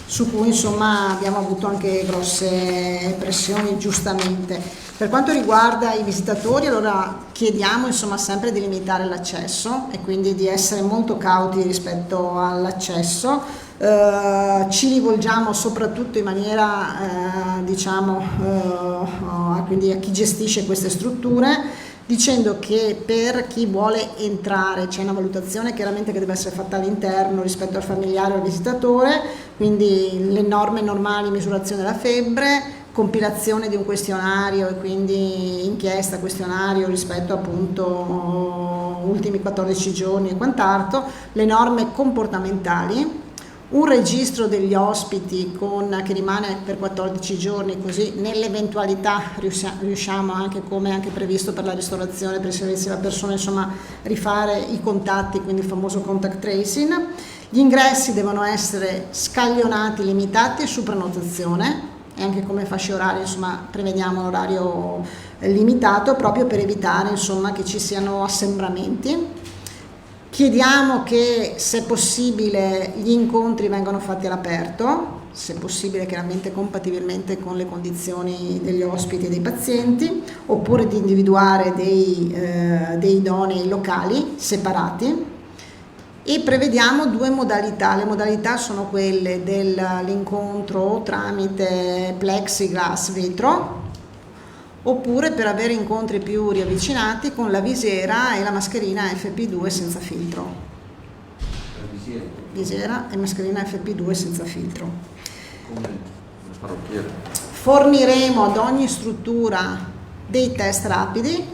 Speaker 10: su cui insomma abbiamo avuto anche grosse pressioni, giustamente. Per quanto riguarda i visitatori, allora chiediamo insomma sempre di limitare l'accesso e quindi di essere molto cauti rispetto all'accesso. Ci rivolgiamo soprattutto in maniera quindi a chi gestisce queste strutture, dicendo che per chi vuole entrare c'è una valutazione chiaramente che deve essere fatta all'interno rispetto al familiare o al visitatore, quindi le norme normali, misurazione della febbre, compilazione di un questionario e quindi inchiesta, questionario rispetto appunto ultimi 14 giorni e quant'altro, le norme comportamentali, un registro degli ospiti che rimane per 14 giorni, così nell'eventualità riusciamo anche, come anche previsto per la ristorazione, per i servizi alla persona, insomma rifare i contatti, quindi il famoso contact tracing. Gli ingressi devono essere scaglionati, limitati e su prenotazione, e anche come fasce orarie, insomma prevediamo un orario limitato proprio per evitare, insomma, che ci siano assembramenti. Chiediamo che, se possibile, gli incontri vengano fatti all'aperto, se possibile chiaramente compatibilmente con le condizioni degli ospiti e dei pazienti, oppure di individuare dei idonei locali separati. E prevediamo due modalità. Le modalità sono quelle dell'incontro tramite plexiglass vetro, oppure per avere incontri più riavvicinati con la visiera e la mascherina FP2 senza filtro. Visiera e mascherina FP2 senza filtro.
Speaker 8: Come parrucchiere.
Speaker 10: Forniremo ad ogni struttura dei test rapidi,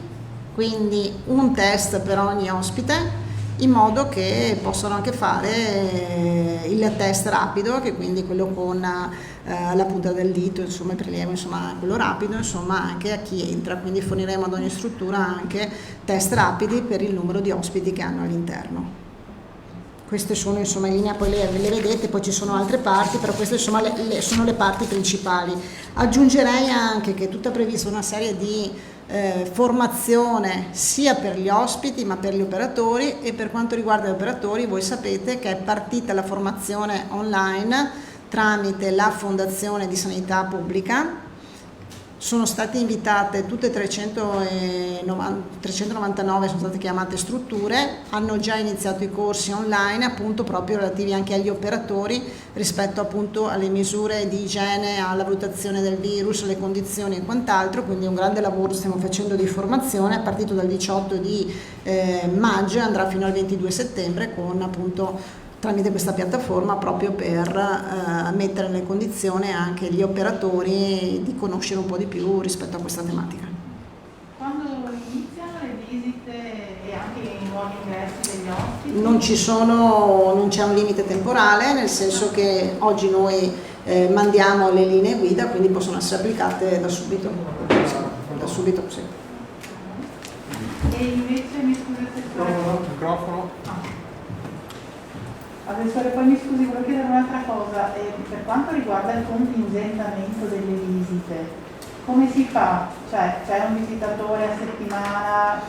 Speaker 10: quindi un test per ogni ospite, in modo che possano anche fare il test rapido, che quindi quello con la punta del dito, insomma il prelievo, insomma quello rapido, insomma anche a chi entra. Quindi forniremo ad ogni struttura anche test rapidi per il numero di ospiti che hanno all'interno. Queste sono insomma in linea, poi le vedete, poi ci sono altre parti, però queste insomma sono le parti principali. Aggiungerei anche che è tutta prevista una serie di formazione sia per gli ospiti ma per gli operatori, e per quanto riguarda gli operatori voi sapete che è partita la formazione online tramite la Fondazione di Sanità Pubblica. Sono state invitate tutte 399 sono state chiamate strutture, hanno già iniziato i corsi online appunto proprio relativi anche agli operatori rispetto appunto alle misure di igiene, alla valutazione del virus, alle condizioni e quant'altro, quindi un grande lavoro stiamo facendo di formazione, è partito dal 18 di maggio e andrà fino al 22 settembre con appunto tramite questa piattaforma proprio per mettere nelle condizioni anche gli operatori di conoscere un po' di più rispetto a questa tematica.
Speaker 4: Quando iniziano le visite e anche i nuovi ingressi degli ospiti?
Speaker 10: Non c'è un limite temporale, nel senso che oggi noi mandiamo le linee guida, quindi possono essere applicate da subito. Da subito, sì.
Speaker 4: E invece mi scusi il
Speaker 3: microfono.
Speaker 4: Assessore, poi mi scusi, volevo chiedere un'altra cosa, per quanto riguarda il contingentamento delle visite, come si fa? Cioè c'è un visitatore a settimana,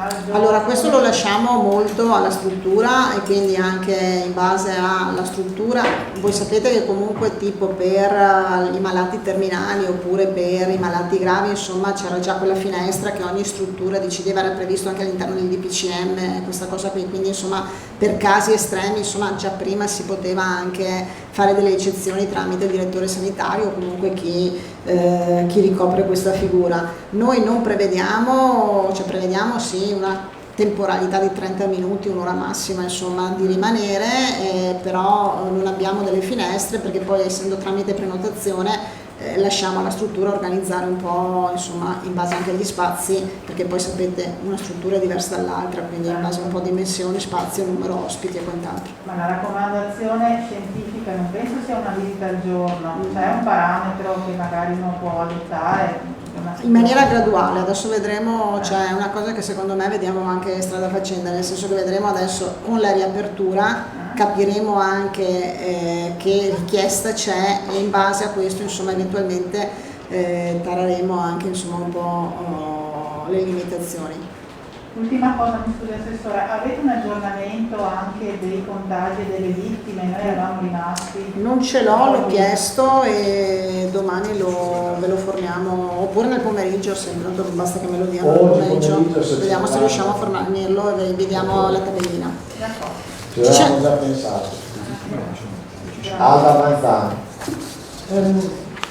Speaker 4: al giorno?
Speaker 10: Allora questo lo lasciamo molto alla struttura e quindi anche in base alla struttura. Voi sapete che comunque tipo per i malati terminali oppure per i malati gravi insomma c'era già quella finestra che ogni struttura decideva, era previsto anche all'interno del DPCM questa cosa qui, quindi insomma per casi estremi insomma già prima si poteva anche fare delle eccezioni tramite il direttore sanitario o comunque chi ricopre questa figura. Noi non prevediamo, cioè prevediamo sì una temporalità di 30 minuti, un'ora massima insomma di rimanere, però non abbiamo delle finestre perché poi essendo tramite prenotazione lasciamo alla struttura organizzare un po' insomma in base anche agli spazi, perché poi sapete una struttura è diversa dall'altra, quindi in base a un po' di dimensioni, spazio, numero ospiti e quant'altro.
Speaker 4: Ma la raccomandazione scientifica non penso sia una visita al giorno, c'è un parametro che magari uno può adottare?
Speaker 10: In maniera graduale, adesso vedremo, c'è una cosa che secondo me vediamo anche strada facendo, nel senso che vedremo adesso con la riapertura capiremo anche che richiesta c'è e in base a questo insomma eventualmente tareremo anche insomma un po' le limitazioni.
Speaker 4: Ultima cosa, mi scusi Assessore, avete un aggiornamento anche dei contagi e delle vittime? Noi eravamo rimasti...
Speaker 10: Non ce l'ho chiesto e domani ve lo forniamo, oppure nel pomeriggio, sempre, basta che me lo diano nel pomeriggio, vediamo se riusciamo a fornirlo e vediamo la tabellina.
Speaker 2: Ci avevamo già pensato. Alda Manzano.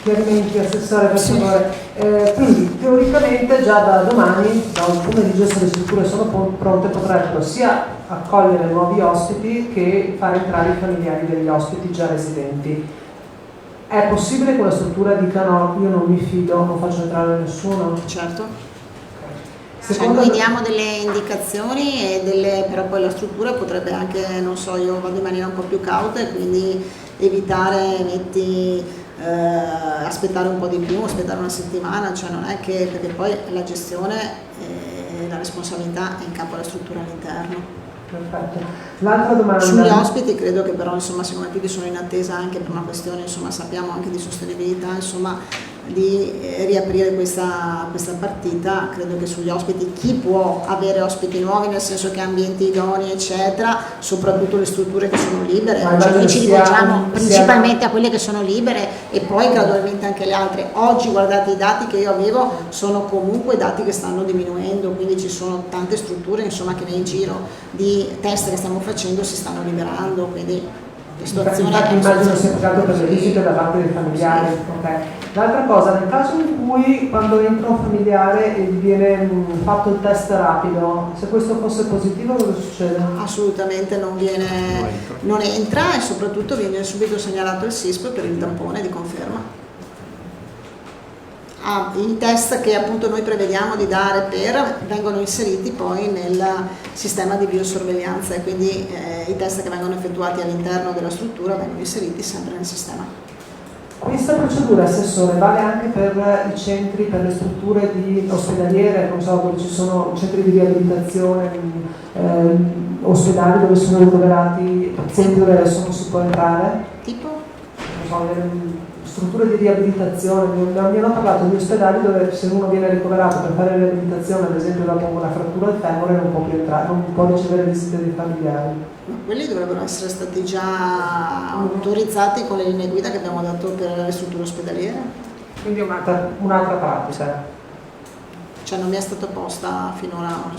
Speaker 9: Chiarimenti, Assessore, per favore. Quindi teoricamente già da domani, da un pomeriggio, se le strutture sono pronte, potrebbero sia accogliere nuovi ospiti che far entrare i familiari degli ospiti già residenti. È possibile che una struttura dica no, io non mi fido, non faccio entrare nessuno?
Speaker 10: Certo. Cioè, noi diamo delle indicazioni però poi la struttura potrebbe anche, non so, io vado in maniera un po' più cauta e quindi evitare, aspettare un po' di più, aspettare una settimana, cioè non è che, perché poi la gestione e la responsabilità è in capo alla struttura all'interno.
Speaker 9: Perfetto. L'altra domanda.
Speaker 10: Sugli ospiti credo che però insomma siccome tutti sono in attesa anche per una questione insomma sappiamo anche di sostenibilità insomma di riaprire questa partita, credo che sugli ospiti chi può avere ospiti nuovi nel senso che ambienti idonei eccetera, soprattutto le strutture che sono libere, cioè noi ci rivolgiamo principalmente a quelle che sono libere e poi gradualmente anche le altre. Oggi guardate i dati che io avevo sono comunque dati che stanno diminuendo, quindi ci sono tante strutture insomma che nel giro di test che stiamo facendo si stanno liberando, quindi situazione
Speaker 9: infatti
Speaker 10: è
Speaker 9: immagino sia pagato per le visite da parte dei familiari. Okay. L'altra cosa, nel caso in cui quando entra un familiare e viene fatto il test rapido, se questo fosse positivo cosa succede?
Speaker 10: Assolutamente non entra e soprattutto viene subito segnalato il SISP per il tampone di conferma. I test che appunto noi prevediamo di dare vengono inseriti poi nel sistema di biosorveglianza e quindi i test che vengono effettuati all'interno della struttura vengono inseriti sempre nel sistema.
Speaker 9: Questa procedura, Assessore, vale anche per i centri, per le strutture ospedaliere, non so, dove ci sono centri di riabilitazione, ospedali dove sono ricoverati pazienti dove adesso non si può entrare?
Speaker 10: Tipo?
Speaker 9: Non so, strutture di riabilitazione, mi hanno parlato di ospedali dove se uno viene ricoverato per fare riabilitazione, ad esempio dopo una frattura al femore, non può più entrare, non può ricevere visite dei familiari.
Speaker 10: Ma quelli dovrebbero essere stati già autorizzati con le linee guida che abbiamo dato per le strutture ospedaliere.
Speaker 9: Quindi un'altra pratica.
Speaker 10: Cioè non mi è stata posta finora una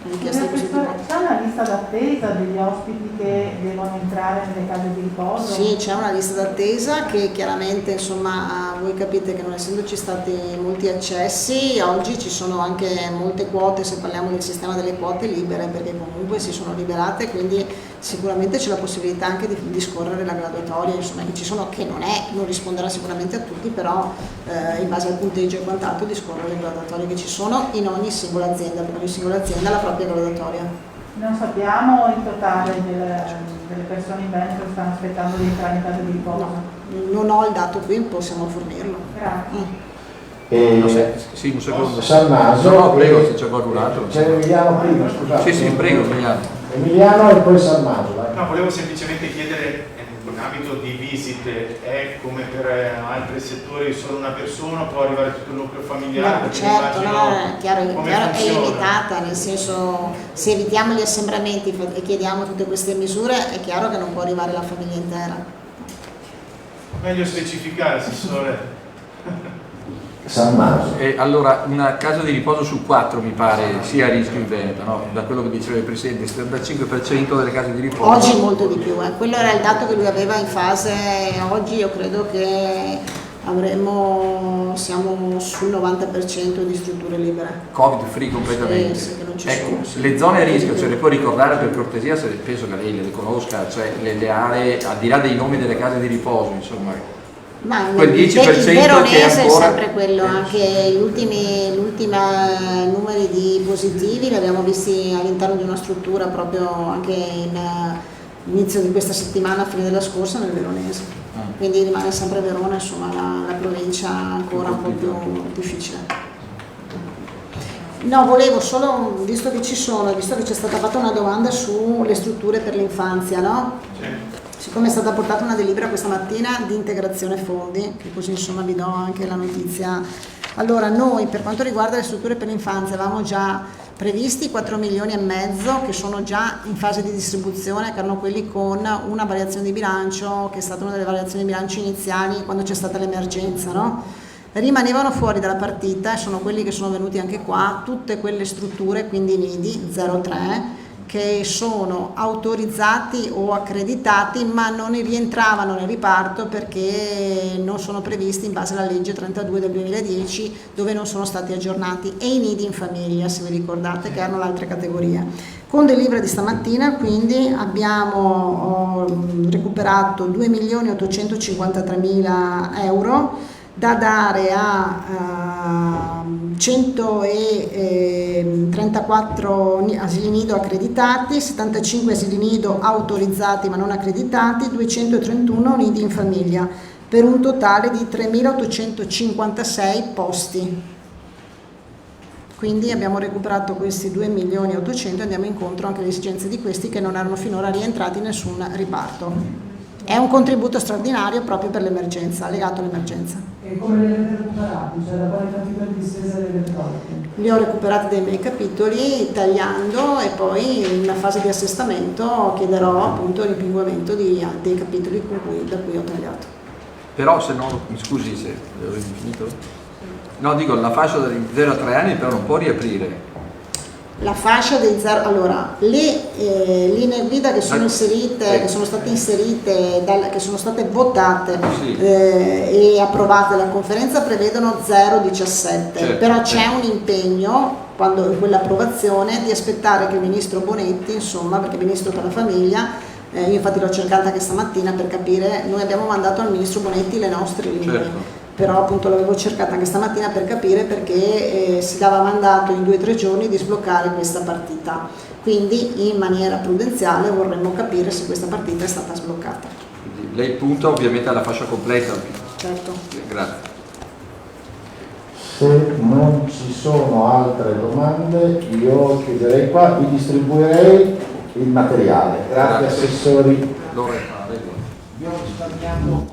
Speaker 10: richiesta di questo tipo.
Speaker 4: C'è una lista d'attesa degli ospiti che devono entrare nelle case di riposo?
Speaker 10: Sì, c'è una lista d'attesa che chiaramente, insomma, voi capite che non essendoci stati molti accessi, oggi ci sono anche molte quote, se parliamo del sistema delle quote libere, perché comunque si sono liberate, quindi sicuramente c'è la possibilità anche di scorrere la graduatoria, insomma, che ci sono, che non risponderà sicuramente a tutti, però in base al punteggio e quant'altro di scorrere le graduatorie che ci sono in ogni singola azienda, per ogni singola azienda la propria graduatoria.
Speaker 4: Non sappiamo il totale delle persone in Veneto che stanno aspettando di entrare in casa di riposo?
Speaker 10: Non ho il dato qui, possiamo fornirlo.
Speaker 4: Grazie.
Speaker 8: Sì, un secondo.
Speaker 2: Salmaso.
Speaker 8: No, prego, se c'è qualcun altro.
Speaker 2: C'è Emiliano prima, scusate.
Speaker 8: Sì, prego, Emiliano.
Speaker 2: Emiliano e poi Salmaso. Vai.
Speaker 6: No, volevo semplicemente chiedere, in ambito di visite, è come per altri settori, solo una persona può arrivare tutto il nucleo familiare?
Speaker 10: No, certo, è chiaro, è limitata, nel senso, se evitiamo gli assembramenti e chiediamo tutte queste misure, è chiaro che non può arrivare la famiglia intera.
Speaker 6: Meglio specificare, Assessore.
Speaker 2: Salmaso.
Speaker 8: Allora, una casa di riposo su 4 mi pare sia a rischio in Veneto, no? Da quello che diceva il Presidente, il 75% delle case di riposo.
Speaker 10: Oggi molto di più, quello era il dato che lui aveva in fase, oggi io credo che siamo sul 90% di strutture libere.
Speaker 8: Covid free completamente.
Speaker 10: Sì, che non ci
Speaker 8: ecco,
Speaker 10: sono.
Speaker 8: le zone a rischio, ce le può ricordare per cortesia, se penso che lei le conosca, cioè le aree, al di là dei nomi delle case di riposo, insomma.
Speaker 10: Ma
Speaker 8: quel 10%
Speaker 10: il veronese
Speaker 8: che ancora...
Speaker 10: è sempre quello, anche gli ultimi numeri di positivi li abbiamo visti all'interno di una struttura proprio anche inizio di questa settimana, a fine della scorsa, nel veronese. Quindi rimane sempre Verona, insomma, la provincia ancora un po' più difficile. No, volevo solo, visto che c'è stata fatta una domanda sulle strutture per l'infanzia, no? Sì. Siccome è stata portata una delibera questa mattina di integrazione fondi, che così insomma vi do anche la notizia. Allora, noi per quanto riguarda le strutture per l'infanzia avevamo già previsti 4 milioni e mezzo che sono già in fase di distribuzione, che erano quelli con una variazione di bilancio, che è stata una delle variazioni di bilancio iniziali quando c'è stata l'emergenza, no? Rimanevano fuori dalla partita, e sono quelli che sono venuti anche qua, tutte quelle strutture, quindi nidi 03, che sono autorizzati o accreditati ma non rientravano nel riparto perché non sono previsti in base alla legge 32 del 2010, dove non sono stati aggiornati, e i nidi in famiglia, se vi ricordate, che erano l'altra categoria. Con delibera di stamattina quindi abbiamo recuperato 2.853.000 euro da dare a 134 asili nido accreditati, 75 asili nido autorizzati ma non accreditati, 231 nidi in famiglia, per un totale di 3.856 posti. Quindi abbiamo recuperato questi 2.800.000 e andiamo incontro anche alle esigenze di questi che non erano finora rientrati in nessun riparto. È un contributo straordinario proprio per l'emergenza, legato all'emergenza.
Speaker 9: E come li avete recuperati? Cioè da quale capitoli di spesa li avete tolti?
Speaker 10: Li ho recuperati dai miei capitoli tagliando, e poi in una fase di assestamento chiederò appunto il rimpinguamento dei capitoli da cui ho tagliato.
Speaker 8: Però se no, mi scusi se avevi finito? No, dico, la fascia dagli 0 a 3 anni però non può riaprire.
Speaker 10: La fascia dei 0, allora le linee guida che sono inserite, che sono state inserite, che sono state votate e approvate dalla conferenza prevedono 0,17, però c'è un impegno quando in quell'approvazione di aspettare che il ministro Bonetti, insomma, perché il ministro per la famiglia, io infatti l'ho cercata anche stamattina per capire, noi abbiamo mandato al ministro Bonetti le nostre linee. Però appunto l'avevo cercata anche stamattina per capire perché si dava mandato in 2 o 3 giorni di sbloccare questa partita, quindi in maniera prudenziale vorremmo capire se questa partita è stata sbloccata.
Speaker 8: Quindi lei punta ovviamente alla fascia completa.
Speaker 10: Certo.
Speaker 8: Grazie.
Speaker 2: Se non ci sono altre domande io chiuderei qua, vi distribuirei il materiale. Grazie assessori.
Speaker 8: Allora,
Speaker 2: vi ho risparmiato